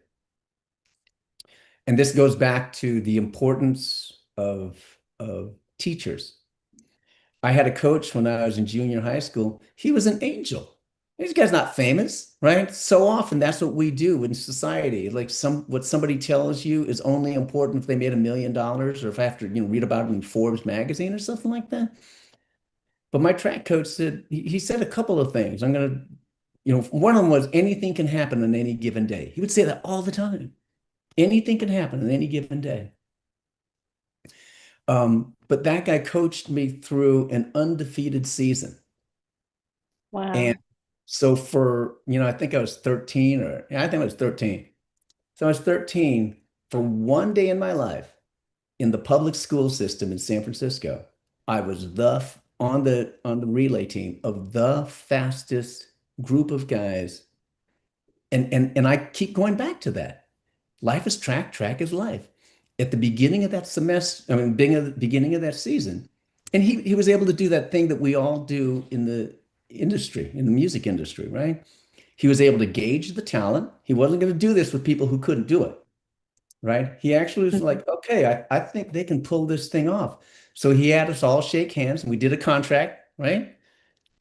and this goes back to the importance of teachers. I had a coach when I was in junior high school. He was an angel. This guy's not famous, right? So often that's what we do in society. Like what somebody tells you is only important if they made $1 million or if I have to, read about it in Forbes magazine or something like that. But my track coach said, he said a couple of things. One of them was anything can happen on any given day. He would say that all the time. Anything can happen on any given day. But that guy coached me through an undefeated season. And Wow. so I think I was 13 I think I was 13. So I was 13 for one day in my life. in the public school system in San Francisco, I was on the relay team of the fastest group of guys. And I keep going back to that. Life is track, track is life. At the beginning of that semester, beginning of that season, and he was able to do that thing that we all do in the industry, in the music industry, right? He was able to gauge the talent. He wasn't going to do this with people who couldn't do it, right? He actually was like, okay, I think they can pull this thing off. So he had us all shake hands and we did a contract, right?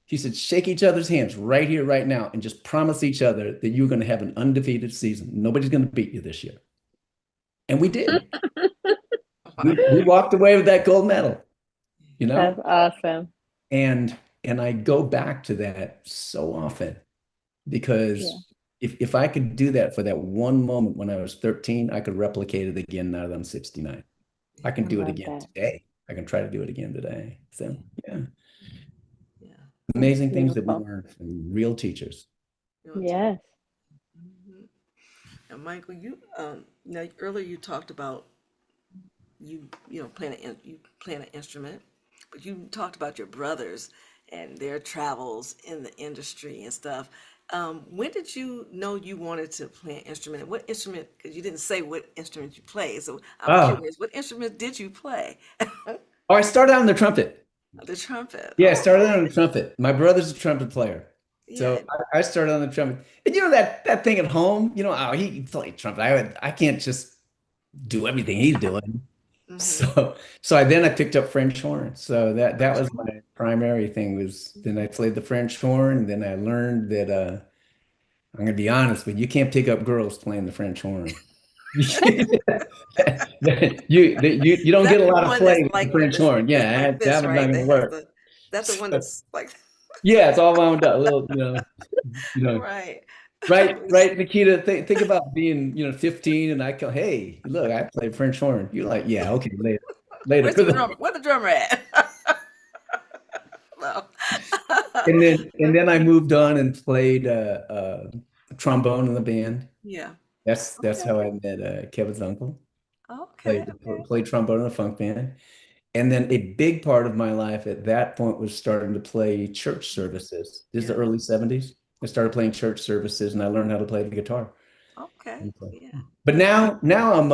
He said, shake each other's hands right here, right now, and just promise each other that you're going to have an undefeated season. Nobody's going to beat you this year. And we did. we walked away with that gold medal, you know? That's awesome. And I go back to that so often because if I could do that for that one moment when I was 13, I could replicate it again now that I'm 69. I can do it again today. I can try to do it again today. So, yeah. Amazing things that we learn from real teachers. Yes. And Michael, you now earlier you talked about you playing an instrument, but you talked about your brothers and their travels in the industry and stuff. When did you know you wanted to play an instrument? What instrument? Because you didn't say what instrument you play, so I'm curious. What instrument did you play? I started on the trumpet. The trumpet. Yeah, I started on the trumpet. My brother's a trumpet player. So I started on the trumpet. And you know that thing at home, he played trumpet. I can't just do everything he's doing. So I picked up French horn. So that was my primary thing then I played the French horn, and then I learned that I'm gonna be honest, but you can't pick up girls playing the French horn. you don't get a lot of play with the French horn. Yeah, that was not gonna work. That's the one that's like yeah, it's all wound up. A little, right. Right, Nikita. Think about being, 15, and I go, hey, look, I play French horn. You're like, yeah, okay, later. Where's the drummer at? No. And then I moved on and played trombone in the band. Yeah. That's how I met Kevin's uncle. Okay. Played trombone in a funk band. And then a big part of my life at that point was starting to play church services. This is the early 70s. I started playing church services and I learned how to play the guitar. Okay. Yeah. But now I'm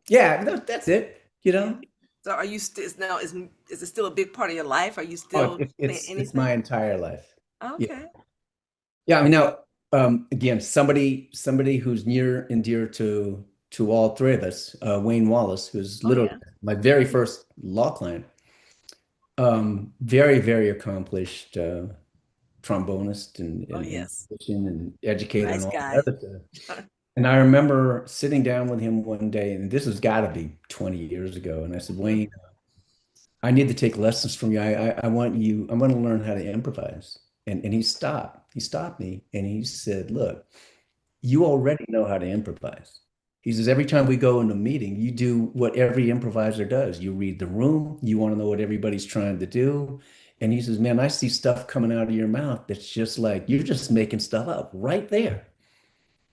that's it, So are you still now is it still a big part of your life? Are you still playing anything? It's my entire life. Okay. Yeah, I mean now again, somebody who's near and dear to all three of us, Wayne Wallace, who's literally my very first law client. Very, very accomplished trombonist and musician and educator and all that other stuff. And I remember sitting down with him one day, and this has got to be 20 years ago. And I said, Wayne, I need to take lessons from you. I want to learn how to improvise. And he stopped me and he said, look, you already know how to improvise. He says, every time we go in a meeting, you do what every improviser does. You read the room. You want to know what everybody's trying to do. And he says, man, I see stuff coming out of your mouth that's just like, you're just making stuff up right there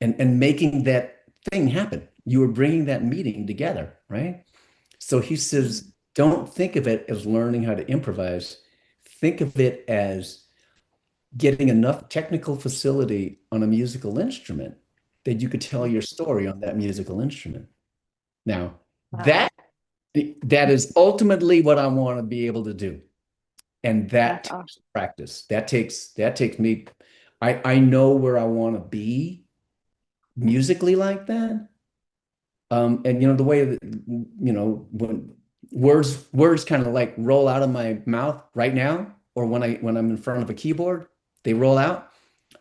and making that thing happen. You were bringing that meeting together, right? So he says, don't think of it as learning how to improvise. Think of it as getting enough technical facility on a musical instrument that you could tell your story on that musical instrument. Now, that is ultimately what I want to be able to do. And that takes practice. That takes me, I know where I want to be musically like that. And the way that, when words kind of like roll out of my mouth right now, or when I'm in front of a keyboard, they roll out.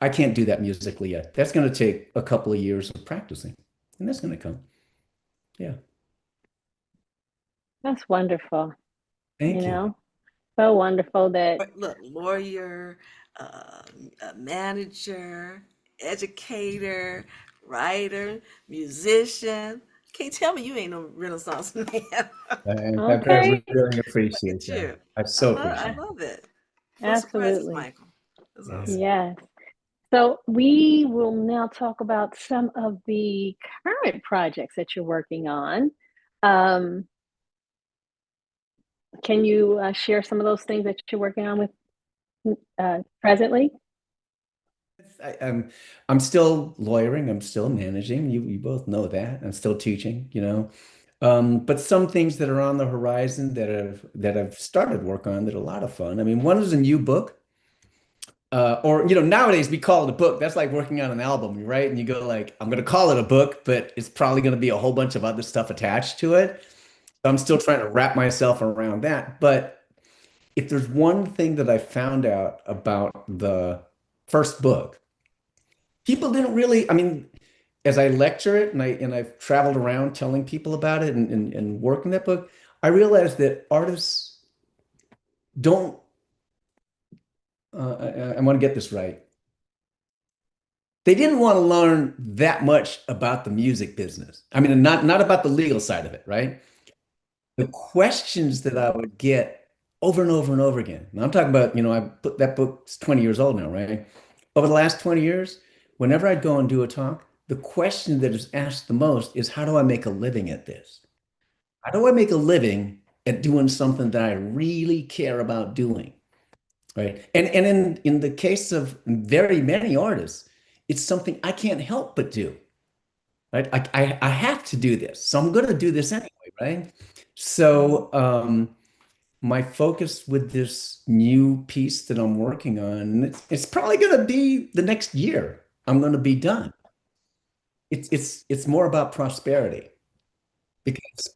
I can't do that musically yet. That's going to take a couple of years of practicing, and that's going to come. Yeah. That's wonderful. Thank you. So wonderful that. But look, lawyer, manager, educator, writer, musician. Can't tell me you ain't no Renaissance man. Okay. I really appreciate that. I love it. Absolutely. Absolutely. Michael. That's awesome. Yes. So we will now talk about some of the current projects that you're working on. Can you share some of those things that you're working on with presently? I'm still lawyering. I'm still managing. You both know that. I'm still teaching, But some things that are on the horizon that I've started work on that are a lot of fun. I mean, one is a new book. Or nowadays we call it a book. That's like working on an album, right? And you go like, I'm gonna call it a book, but it's probably gonna be a whole bunch of other stuff attached to it. So I'm still trying to wrap myself around that. But if there's one thing that I found out about the first book, people didn't really, I mean, as I lecture it and I've traveled around telling people about it and working that book, I realized that artists don't, I want to get this right. They didn't want to learn that much about the music business. I mean, not about the legal side of it, right? The questions that I would get over and over and over again. And I'm talking about, I put that book's 20 years old now, right? Over the last 20 years, whenever I'd go and do a talk, the question that is asked the most is, how do I make a living at this? How do I make a living at doing something that I really care about doing? Right. And in the case of very many artists, it's something I can't help but do. Right. I have to do this. So I'm going to do this anyway, right? So my focus with this new piece that I'm working on, it's probably going to be the next year. I'm going to be done. It's more about prosperity because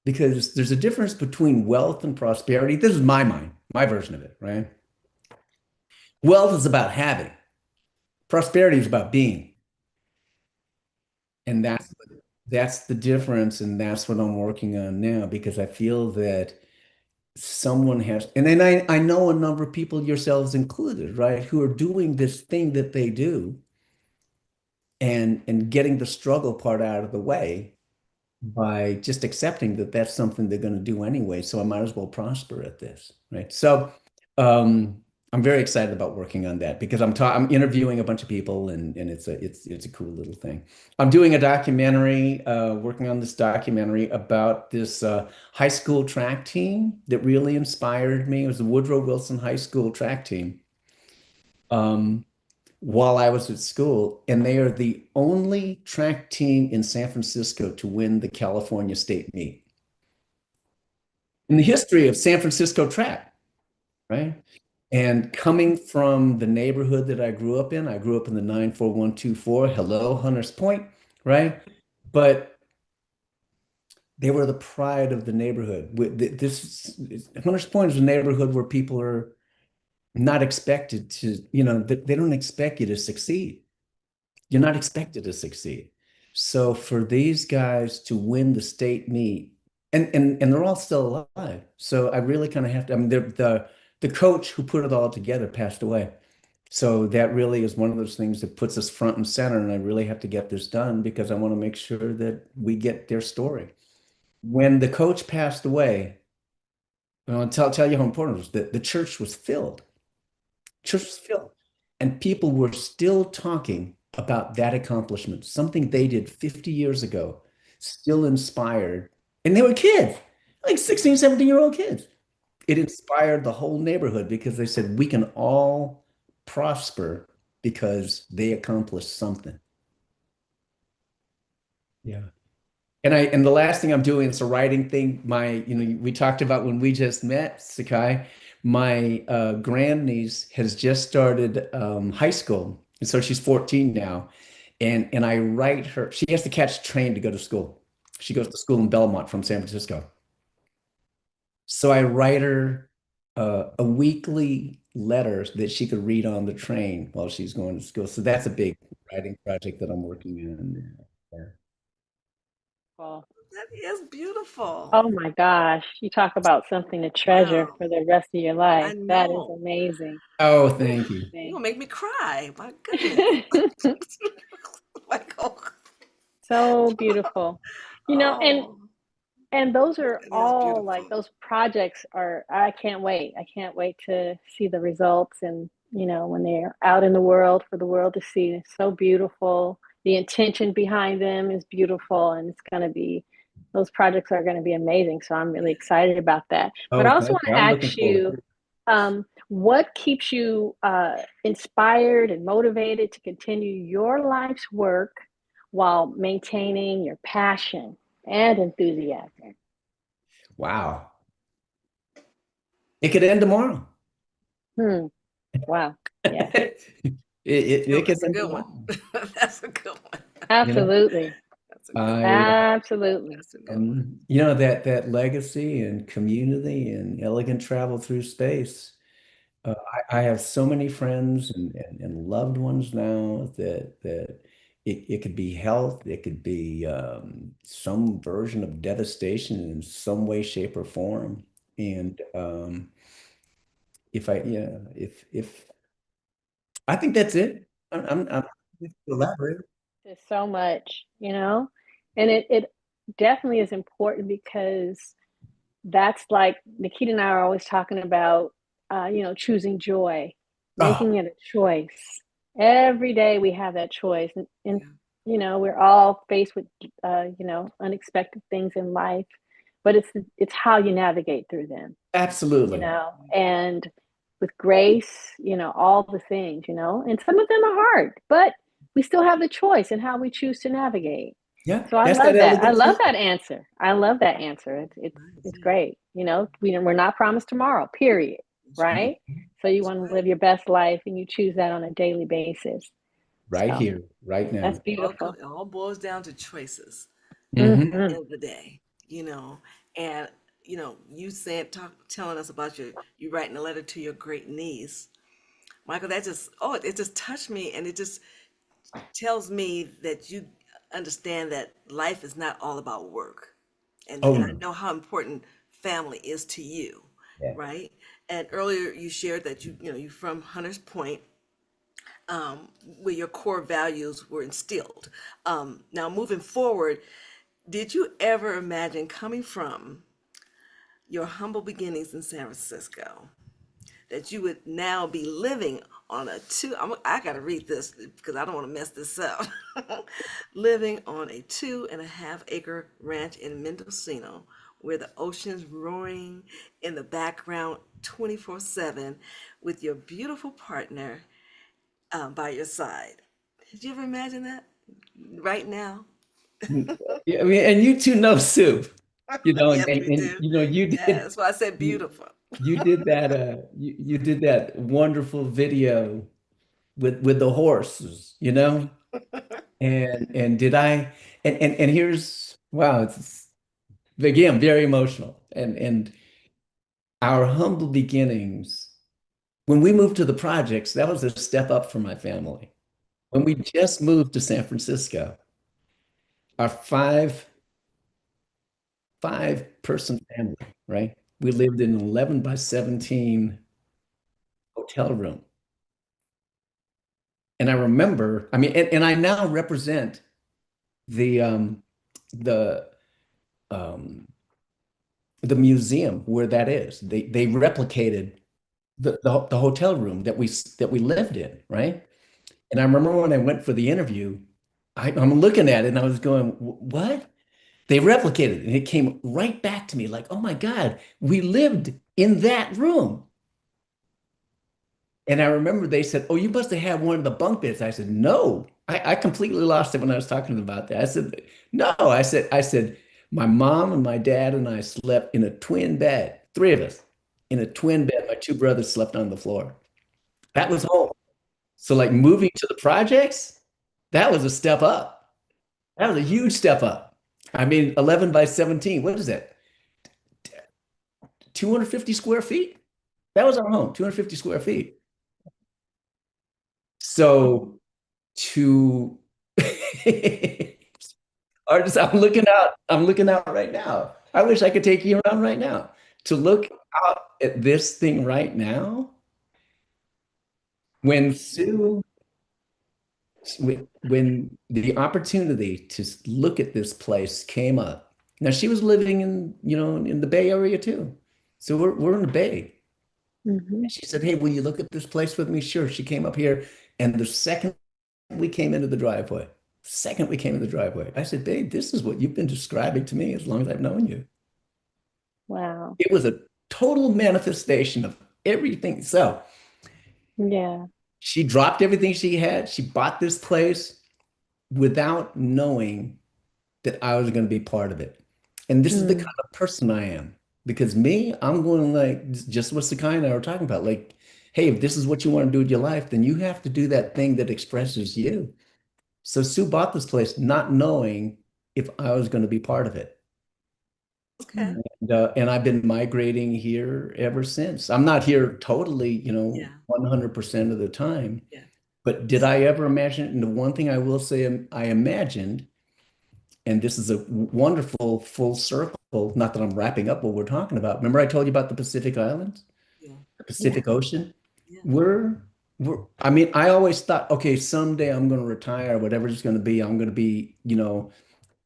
there's a difference between wealth and prosperity. This is my mind, my version of it, right? Wealth is about having. Prosperity is about being. And that's the difference, and that's what I'm working on now because I feel that someone has, and then I know a number of people, yourselves included, right, who are doing this thing that they do and getting the struggle part out of the way by just accepting that that's something they're going to do anyway. So I might as well prosper at this, right? So I'm very excited about working on that because I'm interviewing a bunch of people and it's a cool little thing. I'm doing a documentary, working on this documentary about this high school track team that really inspired me. It was the Woodrow Wilson High School track team. While I was at school, and they are the only track team in San Francisco to win the California State meet in the history of San Francisco track, right? And coming from the neighborhood that I grew up in the 94124, hello, Hunters Point, right? But they were the pride of the neighborhood. This Hunters Point is a neighborhood where people are not expected to, they don't expect you to succeed. You're not expected to succeed. So for these guys to win the state meet, and they're all still alive. So I really kind of have to, I mean, the coach who put it all together passed away. So that really is one of those things that puts us front and center. And I really have to get this done because I want to make sure that we get their story. When the coach passed away, I'll tell you how important it was. The church was filled. Church was filled. And people were still talking about that accomplishment, something they did 50 years ago, still inspired. And they were kids, like 16, 17-year-old kids. It inspired the whole neighborhood because they said we can all prosper because they accomplished something. Yeah. And the last thing I'm doing is a writing thing. We talked about when we just met, Sakai. My grandniece has just started high school, and so she's 14 now. And I write her. She has to catch a train to go to school. She goes to school in Belmont from San Francisco. So I write her a weekly letter that she could read on the train while she's going to school. So that's a big writing project that I'm working on. Yeah. Well, That is beautiful. oh my gosh, you talk about something to treasure Wow. for the rest of your I life. That is know. amazing. Oh, Oof. thank you. You're gonna make me cry. My goodness. Like, oh, So beautiful. You know, and oh, and those are it is all like beautiful. those projects are I can't wait. I can't wait to see the results and when they're out in the world for the world to see. It's so beautiful. The intention behind them is beautiful, and those projects are going to be amazing. So I'm really excited about that. But Oh, I also thank want you. to I'm looking ask forward to you, it. what keeps you inspired and motivated to continue your life's work while maintaining your passion and enthusiasm? Wow. It could end tomorrow. Hmm. Wow. Yeah. It could That's a end good one. tomorrow. That's a good one. You know, Absolutely. That's a good one. I Absolutely. That's a good one. that legacy and community and elegant travel through space. I have so many friends and loved ones now that it could be health, it could be some version of devastation in some way, shape, or form. And if I yeah, if I think that's it. I'm elaborate. There's so much, and it definitely is important because that's like Nikita and I are always talking about, choosing joy, Oh, making it a choice. Every day we have that choice. And Yeah. we're all faced with, unexpected things in life, but it's how you navigate through them, absolutely. and with grace, all the things, and some of them are hard, but we still have the choice in how we choose to navigate. Yeah, So I that's that love that. I elegant love truth. that answer. I love that answer. Nice. It's Yeah. great. We're not promised tomorrow, period. That's right. Right? So you That's want to right. live your best life, and you choose that on a daily basis. Right So here, right that's now. beautiful. It all boils down to choices Hmm. at the Hmm. end of the day, and you telling us about you writing a letter to your great niece, Michael. That just it just touched me, and it just tells me that you understand that life is not all about work. Oh And I no. know how important family is to you, Yeah. right? And earlier you shared that you're from Hunters Point, where your core values were instilled. Now moving forward, did you ever imagine coming from your humble beginnings in San Francisco that you would now be living on a two? I got to read this because I don't want to mess this up. Living on a 2.5 acre ranch in Mendocino, where the ocean's roaring in the background 24/7, with your beautiful partner by your side. Did you ever imagine that? Right now? Yeah, I mean, and you two know Sue, Yes, we and do. you Yeah, did that's why I said you, beautiful. you did that you did that wonderful video with the horses, and did I and here's wow, it's again very emotional and our humble beginnings when we moved to the projects, that was a step up for my family. When we just moved to San Francisco, our five-person family, right? We lived in an 11 by 17 hotel room. And I remember, I mean, and I now represent the the um the museum where that is. They replicated the hotel room that we lived in, right? And I remember when I went for the interview, I'm looking at it and I was going, what? They replicated it and it came right back to me like, oh my God, we lived in that room. And I remember they said, oh, you must have had one of the bunk beds. I said, no, I completely lost it when I was talking about that. I said, no, I said, my mom and my dad and I slept in a twin bed, three of us in a twin bed. My two brothers slept on the floor. That was home. So like moving to the projects, that was a step up. That was a huge step up. I mean, 11 by 17, what is that? 250 square feet? That was our home, 250 square feet. So to artists, I'm looking out right now. I wish I could take you around right now. To look out at this thing right now, when Sue, when the opportunity to look at this place came up. Now she was living in the Bay Area too. So we're in the Bay. Mm-hmm. And she said, "Hey, will you look at this place with me?" Sure. She came up here, and the second we came into the driveway, I said, "Babe, this is what you've been describing to me as long as I've known you." Wow. It was a total manifestation of everything. So Yeah. she dropped everything she had. She bought this place without knowing that I was going to be part of it. And this is the Mm. kind of person I am. Because me, I'm going like just what Sakai and I were talking about. Like, hey, if this is what you want to do with your life, then you have to do that thing that expresses you. So Sue bought this place not knowing if I was going to be part of it. Okay. And I've been migrating here ever since. I'm not here totally, Yeah. 100% of the time. Yeah. But did I ever imagine it? And the one thing I will say I imagined, and this is a wonderful full circle, not that I'm wrapping up what we're talking about. Remember I told you about the Pacific Islands, Yeah. the Yeah. Pacific Ocean? Yeah. I mean, I always thought, okay, someday I'm going to retire, whatever it's going to be, I'm going to be,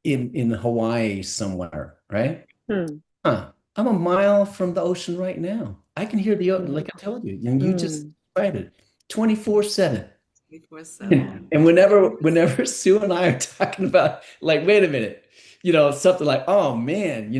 in Hawaii somewhere, right? Mm. Huh. I'm a mile from the ocean right now. I can hear the ocean, Mm. like I told you, and you just Mm. described it, 24/7. 24/7. Yeah. And whenever Sue and I are talking about, like, wait a minute, something like, oh man,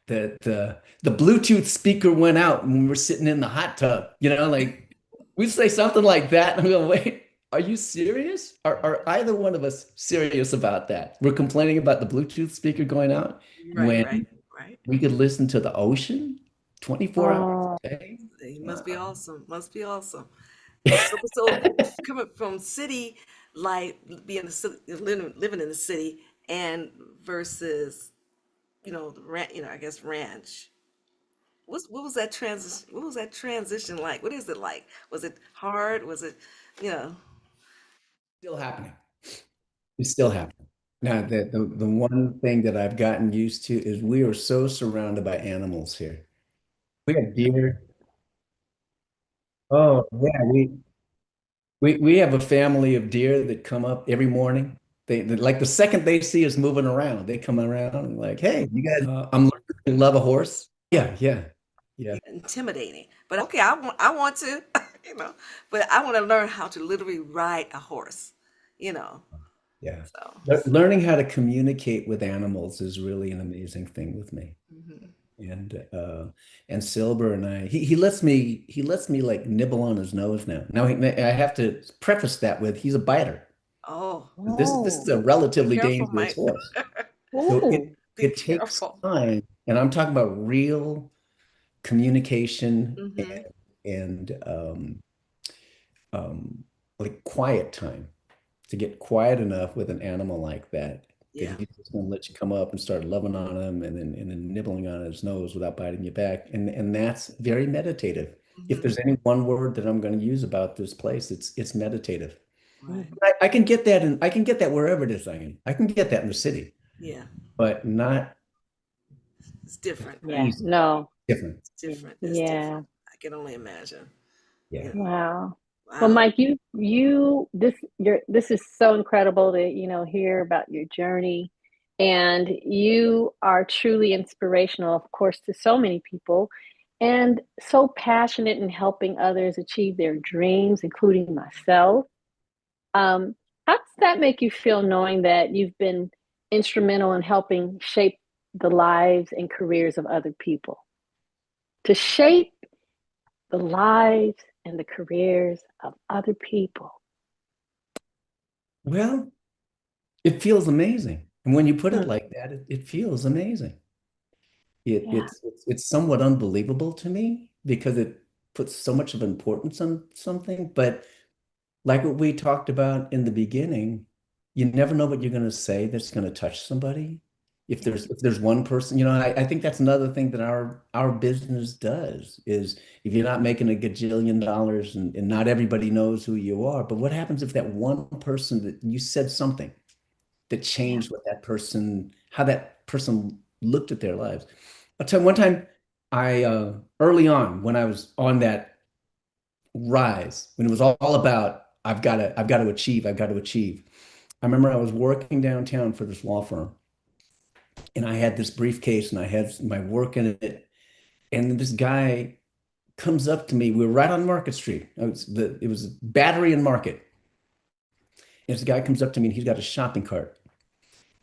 the Bluetooth speaker went out when we were sitting in the hot tub, like we say something like that, and I'm going, wait, are you serious? Are either one of us serious about that? We're complaining about the Bluetooth speaker going out Right. when Right. Right. we could listen to the ocean 24 hours Oh. a day. It Uh, must be awesome. Must be awesome. So coming from city life, being the city, living in the city, and versus the I guess ranch. What was that transition? What was that transition like? What is it like? Was it hard? Was it, you know? Still happening. It's still happening. Now, the one thing that I've gotten used to is we are so surrounded by animals here. We have deer. Oh, yeah, we have a family of deer that come up every morning. Like the second they see us moving around, they come around and like, hey, you guys, I'm learning to love a horse. Yeah, yeah, yeah, Intimidating. But okay, I want to, but I want to learn how to literally ride a horse, you know. yeah. So, Learning how to communicate with animals is really an amazing thing with me. mhm. And Silber and he lets me like nibble on his nose now. Now I have to preface that with he's a biter. Oh, This is Oh. a be relatively careful, dangerous Mike. horse. So it Oh. Be it takes careful. time, and I'm talking about real communication Hmm. and like quiet time to get quiet enough with an animal like that Yeah. he's just going to let you come up and start loving on him and then nibbling on his nose without biting you back. And that's very meditative. If Hmm. there's any one word that I'm going to use about this place, it's meditative. Right. I can get that I can get that wherever it is I can get that in the city, Yeah. but not It's different, Yeah. right? easy. No. Different. It's different. It's Yeah. different. I can only imagine. Yeah. You know. Wow. Well, Wow. Mike, this is so incredible to, hear about your journey. And you are truly inspirational, of course, to so many people and so passionate in helping others achieve their dreams, including myself. Um, how does that make you feel knowing that you've been instrumental in helping shape the lives and careers of other people? To shape the lives and the careers of other people. Well, it feels amazing. And when you put it Hmm. like that, it feels amazing. It, Yeah. it's somewhat unbelievable to me because it puts so much of importance on something. But like what we talked about in the beginning, you never know what you're going to say that's going to touch somebody. Yeah. If there's one person, I think that's another thing that our business does is if you're not making a gajillion dollars and not everybody knows who you are, but what happens if that one person that you said something that Yeah. changed how that person looked at their lives? I'll tell you one time early on when I was on that rise, when it was all about I've got to achieve, I've got to achieve. I remember I was working downtown for this law firm and I had this briefcase and I had my work in it. And this guy comes up to me. We were right on Market Street. It was Battery and Market. And this guy comes up to me and he's got a shopping cart.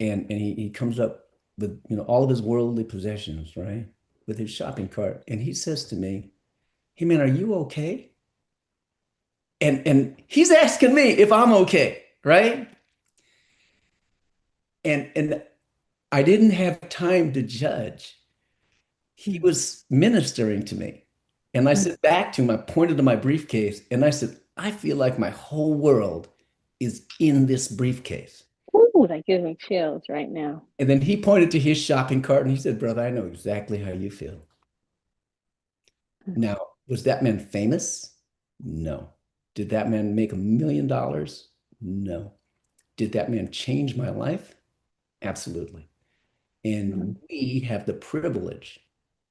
And he comes up with, all of his worldly possessions, right? With his shopping cart. And he says to me, "Hey man, are you okay?" And he's asking me if I'm okay, right? And I didn't have time to judge. He was ministering to me. And I said back to him, I pointed to my briefcase and I said, "I feel like my whole world is in this briefcase." Ooh, that gives me chills right now. And then he pointed to his shopping cart and he said, "Brother, I know exactly how you feel." Now, was that man famous? No. Did that man make $1 million? No. Did that man change my life? Absolutely. And we have the privilege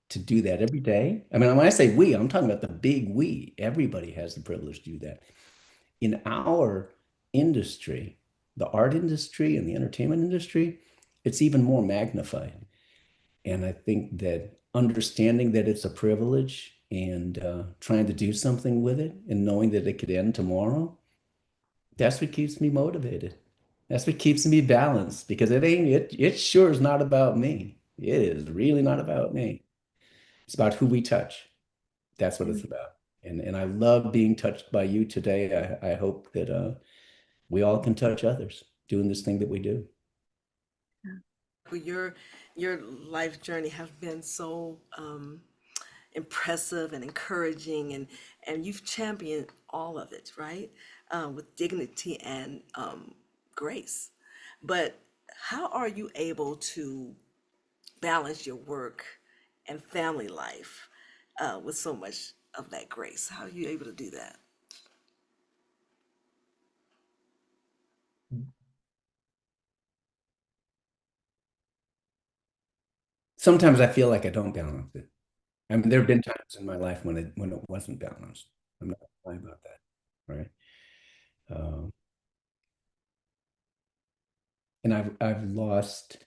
to do that every day. I mean, when I say we, I'm talking about the big we. Everybody has the privilege to do that. In our industry, the art industry and the entertainment industry, it's even more magnified. And I think that understanding that it's a privilege and trying to do something with it and knowing that it could end tomorrow, that's what keeps me motivated. That's what keeps me balanced because it sure is not about me. It is really not about me. It's about who we touch. That's what it's about. And I love being touched by you today. I hope that we all can touch others doing this thing that we do. Well, your life journey has been so impressive and encouraging, and you've championed all of it, right? With dignity and grace. But how are you able to balance your work and family life with so much of that grace? How are you able to do that? Sometimes I feel like I don't balance it. I mean, there have been times in my life when it wasn't balanced. I'm not lying about that, right? Um, and I've lost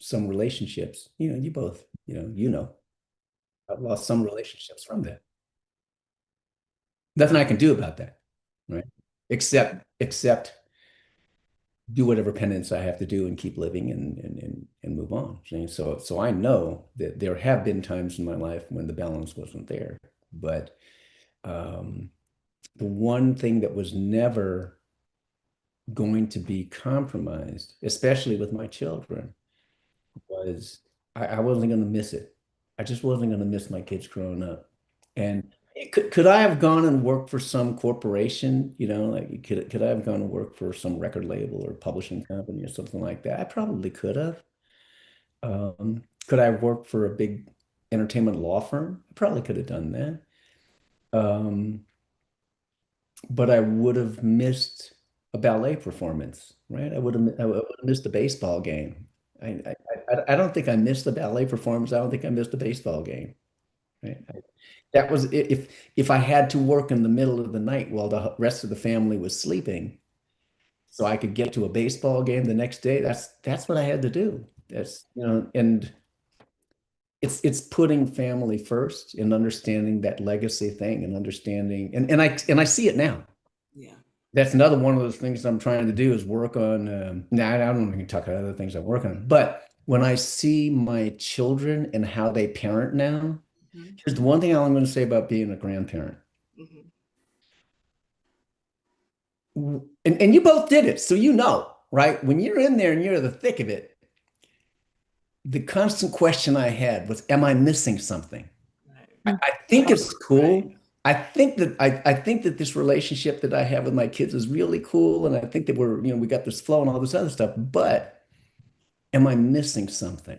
some relationships. You both, I've lost some relationships from that. Nothing I can do about that, right? Except do whatever penance I have to do and keep living and move on. So I know that there have been times in my life when the balance wasn't there, but um, the one thing that was never going to be compromised, especially with my children, was I wasn't going to miss it. I just wasn't going to miss my kids growing up. And could I have gone and worked for some corporation? Like could I have gone and worked for some record label or publishing company or something like that? I probably could have. Could I have worked for a big entertainment law firm? I probably could have done that. Um, but I would have missed a ballet performance, right? I would have missed a baseball game. I don't think I missed the ballet performance. I don't think I missed a baseball game, right? That was if I had to work in the middle of the night while the rest of the family was sleeping, so I could get to a baseball game the next day. That's what I had to do. And it's putting family first and understanding that legacy thing and understanding and I see it now. Yeah. That's another one of those things I'm trying to do is work on. Now I don't even talk about other things I'm working on, but when I see my children and how they parent now, Hmm. here's the one thing I'm going to say about being a grandparent. Hmm. And you both did it, so right? When you're in there and you're in the thick of it, the constant question I had was, am I missing something? Right. I think it's Right. cool. I think that this relationship that I have with my kids is really cool, and I think that we got this flow and all this other stuff. But am I missing something?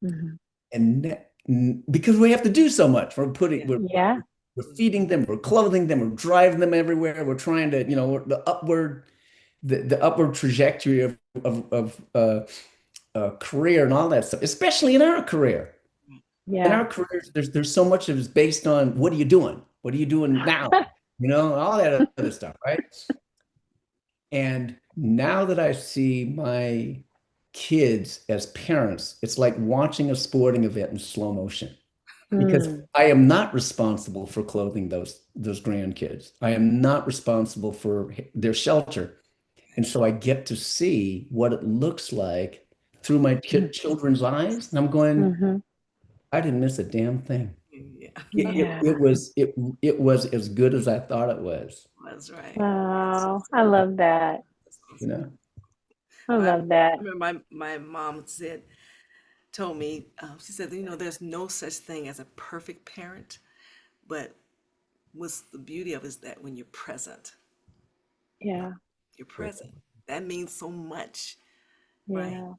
Mm-hmm. Because we have to do so much, Yeah. we're feeding them, we're clothing them, we're driving them everywhere. We're trying to, the upward trajectory of career and all that stuff, especially in our career. In Yeah. our careers, there's so much of it's based on what are you doing? What are you doing now? All that other stuff, right? And now that I see my kids as parents, it's like watching a sporting event in slow motion. because Mm. I am not responsible for clothing those grandkids. I am not responsible for their shelter. And so I get to see what it looks like through my children's eyes. And I'm going, Mm-hmm. I didn't miss a damn thing. Yeah, Yeah. It was as good as I thought it was, that's right. That's Wow. just I love that. that's you awesome. know. I I love that. remember my mom told me, she said, there's no such thing as a perfect parent, but what's the beauty of it is that when you're present, Yeah. you're present. That means so much, right? Yeah.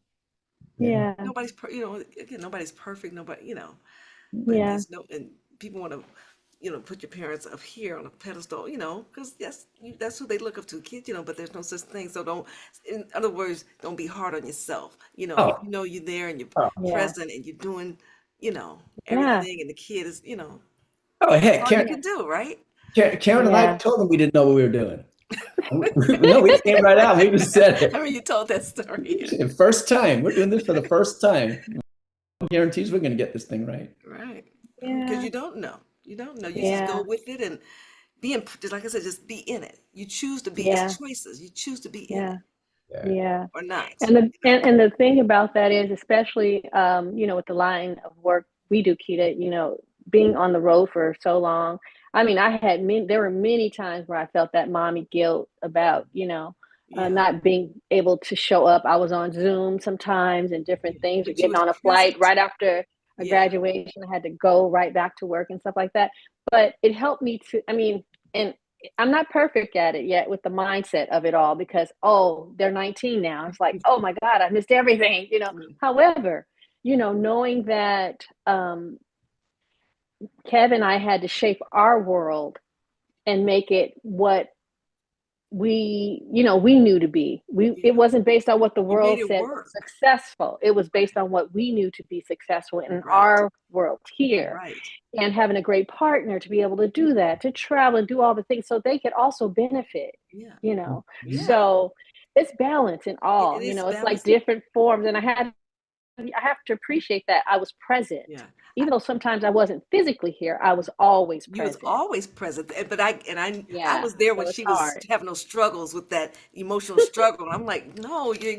Yeah. Yeah. Again, nobody's perfect, nobody, but Yeah. there's no, and people want to, put your parents up here on a pedestal, because that's who they look up to, kids, but there's no such thing. So don't, in other words, don't be hard on yourself. If Oh, you know you're there and you're oh, Yeah. present and you're doing, Yeah. everything, and the kid is, oh, that's heck, all you Yeah. can do, right? Karen and I Yeah. told them we didn't know what we were doing. No, we came right out. We just said I it. mean, you told that story. First time. We're doing this for the first time. No guarantees we're going to get this thing right. Right. Because Yeah. you don't know. You don't know. You just go Yeah. with it and just like I said, just be in it. You choose to be, Yeah. it's choices. You choose to be in Yeah. it Yeah. Yeah. or not. And the thing about that is, especially with the line of work we do, Kita, being on the road for so long. I mean, there were many times where I felt that mommy guilt about, Yeah. not being able to show up. I was on Zoom sometimes and different Yeah. things, or But you getting was on a flight present. right after a Yeah. graduation. I had to go right back to work and stuff like that. But it helped me and I'm not perfect at it yet with the mindset of it all, because, oh, they're 19 now. It's like, oh my God, I missed everything. Mm. However, knowing that Kev and I had to shape our world and make it what we knew to be. It Yeah. wasn't based on what the You made world it said was work. successful. It was based on what we knew to be successful in Right. our world here, Right. and having a great partner to be able to do that, to travel and do all the things so they could also benefit, Yeah. you know. Yeah. So it's balance in It all, is it's like balanced. different forms. And I have to appreciate that I was present. Yeah. I, Even though sometimes I wasn't physically here, I was always you was present. always present, but I Yeah. was there when So it's she was hard. having those struggles with that emotional struggle. And I'm like, no, you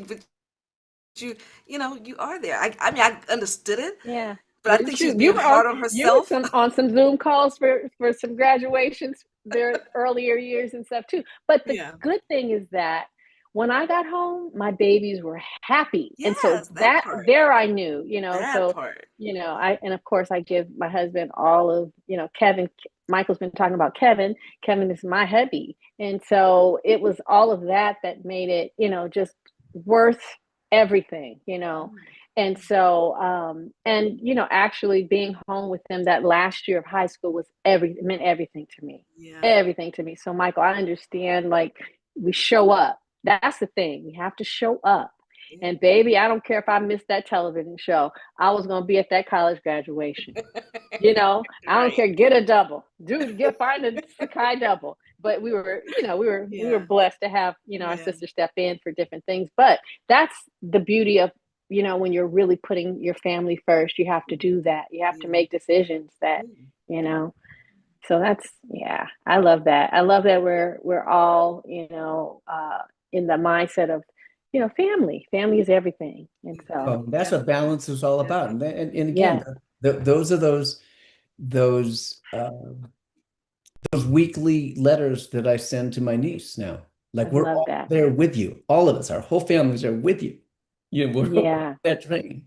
are there. I mean, I understood it, Yeah. but I But think she was you being hard on you were herself. some on some Zoom calls for some graduations their earlier years and stuff too. But the Yeah. good thing is that when I got home, my babies were happy. And so Yes, that that part. there I knew, That so part. I and of course I give my husband all of, Kevin. Michael's been talking about Kevin. Kevin is my hubby. And so it was all of that that made it, just worth everything. Mm. And so, actually being home with them that last year of high school meant everything to me, Yeah. everything to me. So, Michael, I understand. Like, we show up. That's the thing. We have to show up. Yeah. And baby, I don't care if I missed that television show. I was going to be at that college graduation. I don't Right. care. Get a double. Find a Sakai double. But we were Yeah. blessed to have our Yeah. sister step in for different things. But that's the beauty of when you're really putting your family first. You have to do that. You have to Yeah. make decisions that Yeah. you know. So that's, yeah. I love that. I love that we're all in the mindset of family. Family is everything, and so Well, that's what balance is all about. Definitely. And again, yeah, those are those those weekly letters that I send to my niece now. I Like, we're love all that. there with you. All of us, our whole families are with you. We're all Yeah. that train.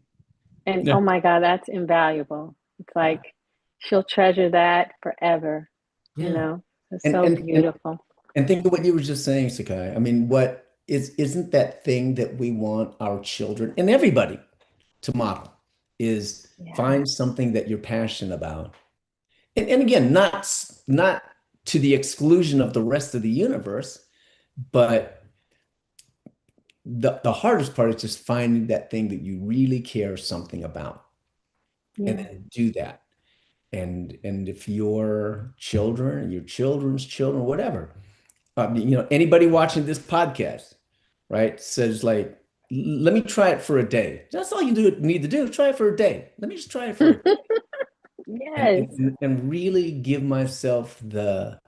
And Yeah. oh my God, that's invaluable. It's Yeah. like she'll treasure that forever, you Yeah. know. It's And so and and beautiful. and think of what you were just saying, Sakai. I mean, isn't that thing that we want our children and everybody to model is Yeah. find something that you're passionate about. And again, not to the exclusion of the rest of the universe, but the hardest part is just finding that thing that you really care something about and Yeah. then do that. And if your children, your children's children, whatever, anybody watching this podcast, right, says like, let me try it for a day. That's all you need to do. Try it for a day. Let me just try it for a day. Yes. and really give myself the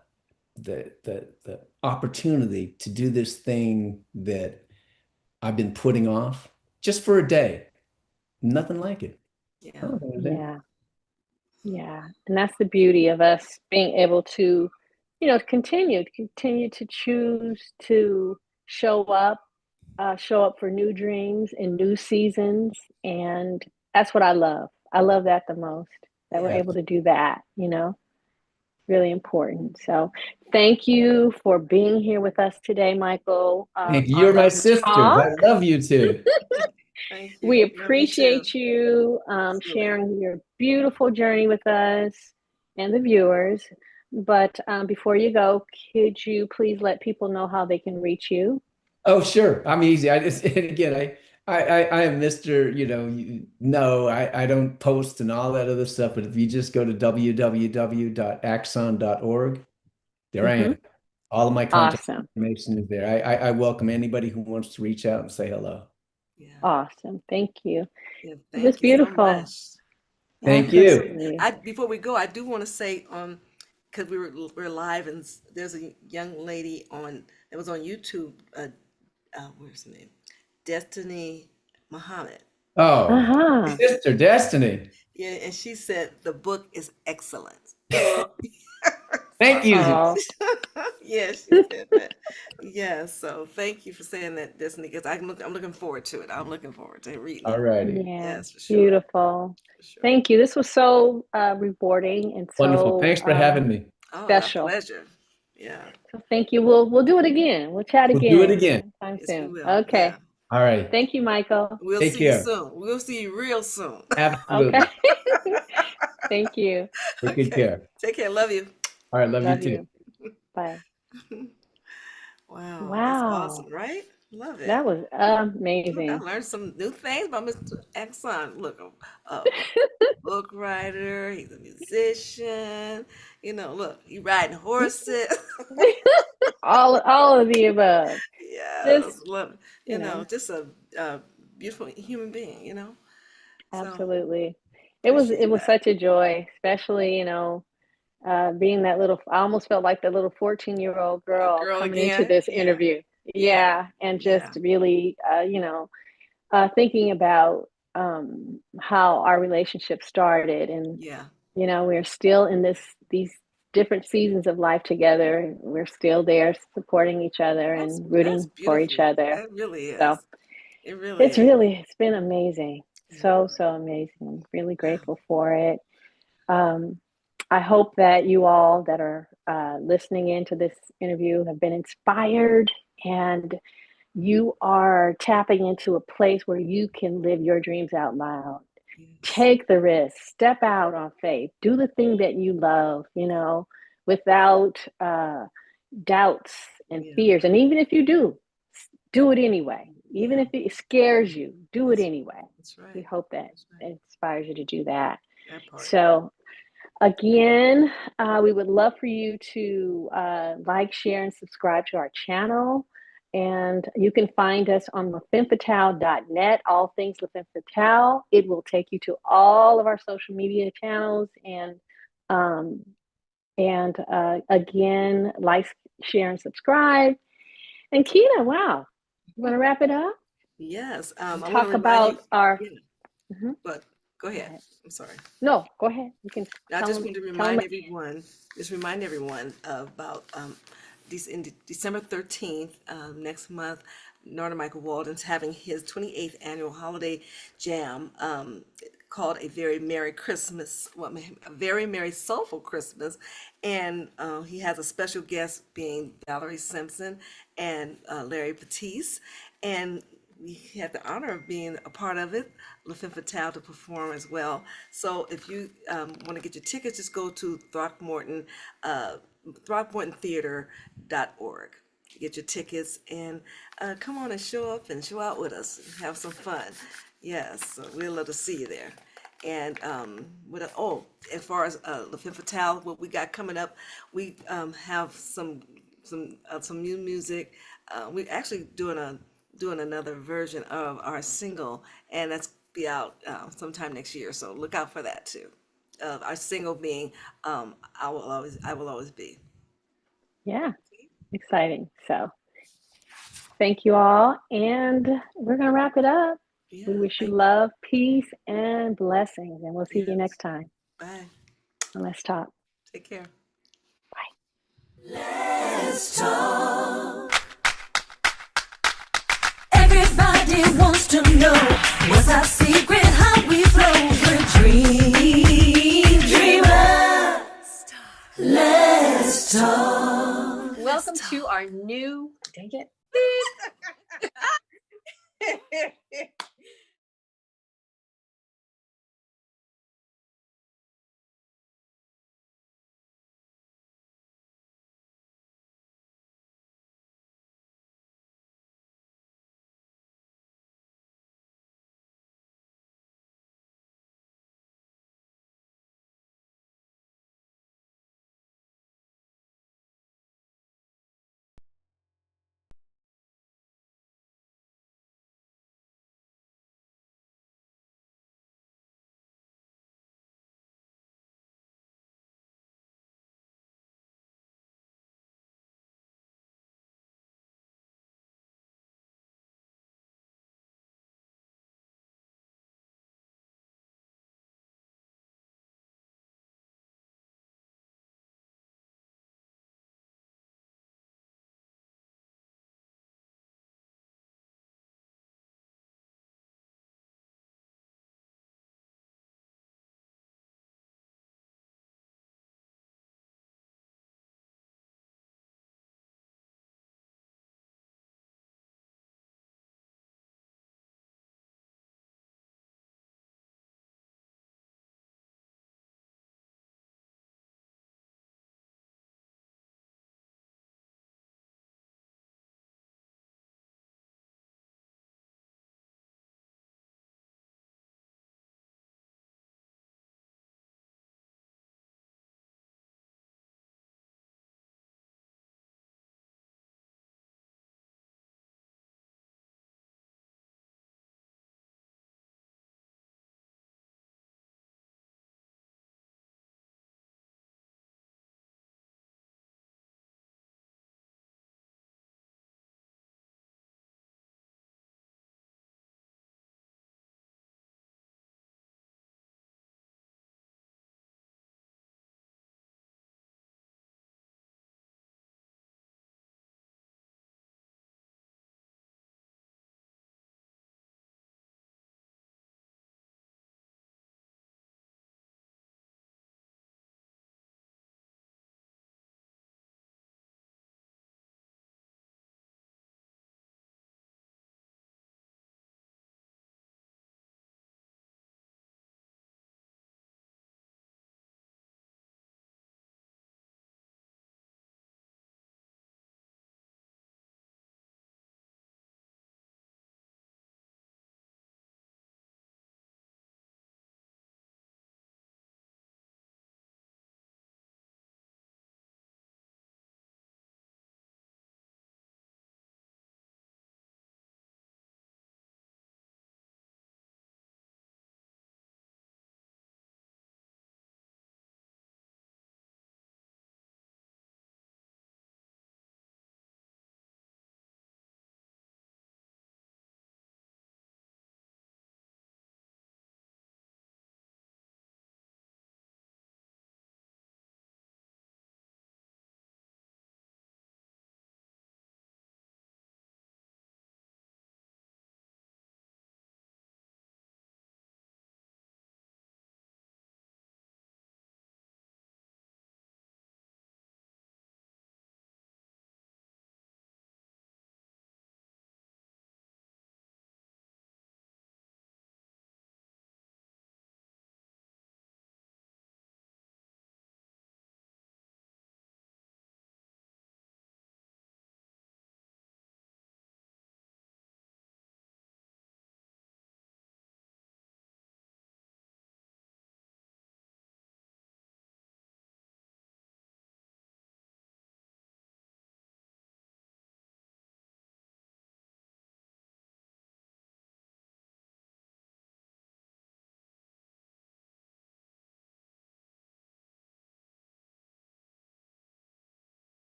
opportunity to do this thing that I've been putting off just for a day. Nothing like it. Yeah. Oh, Yeah. Yeah. And that's the beauty of us being able to, continue to choose to show up, show up for new dreams and new seasons. And that's what I love. I love that the most, that we're yeah. able to do that, really important. So thank you for being here with us today, Michael, Thank you. on You're my Love sisters. Talk. I love you too. Thank We you. Love you too. appreciate you Absolutely. sharing your beautiful journey with us and the viewers. But before you go, could you please let people know how they can reach you? Oh, sure. I'm easy. I just, and again, I am Mr. No, I don't post and all that other stuff. But if you just go to www.axon.org, there I Hmm. am. All of my contact Awesome. information is there. I welcome anybody who wants to reach out and say hello. Yeah. Awesome. Thank you. Yeah. It was Thank you so beautiful. much. Thank Yes. you. Absolutely. Before we go, I do want to say, because we're live, and there's a young lady on that was on YouTube. Where's the name? Destiny Muhammad. Oh, Uh-huh. Sister Destiny. Yeah, and she said the book is excellent. Thank you. Oh, Yeah, she said that. Yeah, so thank you for saying that, Destiny, because I'm looking forward to it. I'm looking forward to reading All it. righty. yeah. Yes, for sure. Beautiful. For sure. Thank you. This was so rewarding and Wonderful. so Thanks for having me. Oh, my special. pleasure. Yeah. So thank you. We'll do it again. We'll chat We'll do it again again. sometime Yes, we soon. will. Yeah. Okay. All right. Thank you, Michael. We'll Take see you care. soon. We'll see you real soon. Okay. Absolutely. Thank you. Take good Okay. care. Take care. Love you. All right. Love you Love too. you. Bye. Wow, that's Wow. awesome, right? Love it. That was Look, I amazing. learned some new things about Mr. Exxon. Look, book writer, he's a musician. Look, he riding horses. All of the above. Just, Yes, love, you know, just a beautiful human being. So absolutely. It appreciate was that. such a joy, especially, being that little, I almost felt like the little 14-year-old A girl girl coming into again. this Yeah, interview. yeah, Yeah, and yeah. just really, thinking about how our relationship started, and Yeah. we're still in these different seasons of life together. We're still there supporting each other and That's rooting for each beautiful. other. That really So is. It really is. it's been amazing. Yeah. So amazing. I'm really Yeah. grateful for it. Um, I hope that you all that are listening into this interview have been inspired, and you are tapping into a place where you can live your dreams out loud. Yes. Take the risk, step out on faith, do the thing that you love, without doubts and Yeah. fears. And even if you do it anyway. Even Yeah. if it scares you, do it That's anyway. that's We right. hope that That's right. inspires you to do that. That part. So, again, we would love for you to like, share, and subscribe to our channel. And you can find us on lefemfatale.net, all things Le Femme Fatale. It will take you to all of our social media channels. Um, and again, like, share, and subscribe. And Keita, wow, you want to wrap it up Yes. and I want to talk remind you. about our. Yeah. Mhm, But go go ahead. ahead. I'm sorry. No, go ahead. You can I tell just them. want to Tell them. remind everyone about December 13th, next month, Norman Michael Walden's having his 28th annual holiday jam, called A Very Merry Christmas, well, A Very Merry Soulful Christmas. And he has a special guest being Valerie Simpson and Larry Batiste. And we had the honor of being a part of it, La Femme Fatale to perform as well. So if you want to get your tickets, just go to throckmortontheater.org. Get your tickets and come on and show up and show out with us and have some fun. Yes, so we'd love to see you there. And as far as La Femme Fatale, what we got coming up, we have some new music. We're actually doing another version of our single, and that's be out sometime next year. So look out for that too. our single being, I will always be. Yeah, exciting. So thank you all, and we're going to wrap it up. Yeah, We wish you thank love, peace, and blessings, and we'll see you. you next Yes. time. Bye. Let's talk. Take care. Bye. Let's talk. Everybody wants to know what's our secret, how we flow. We're dreamers. Let's talk. Welcome to our new. Dang it.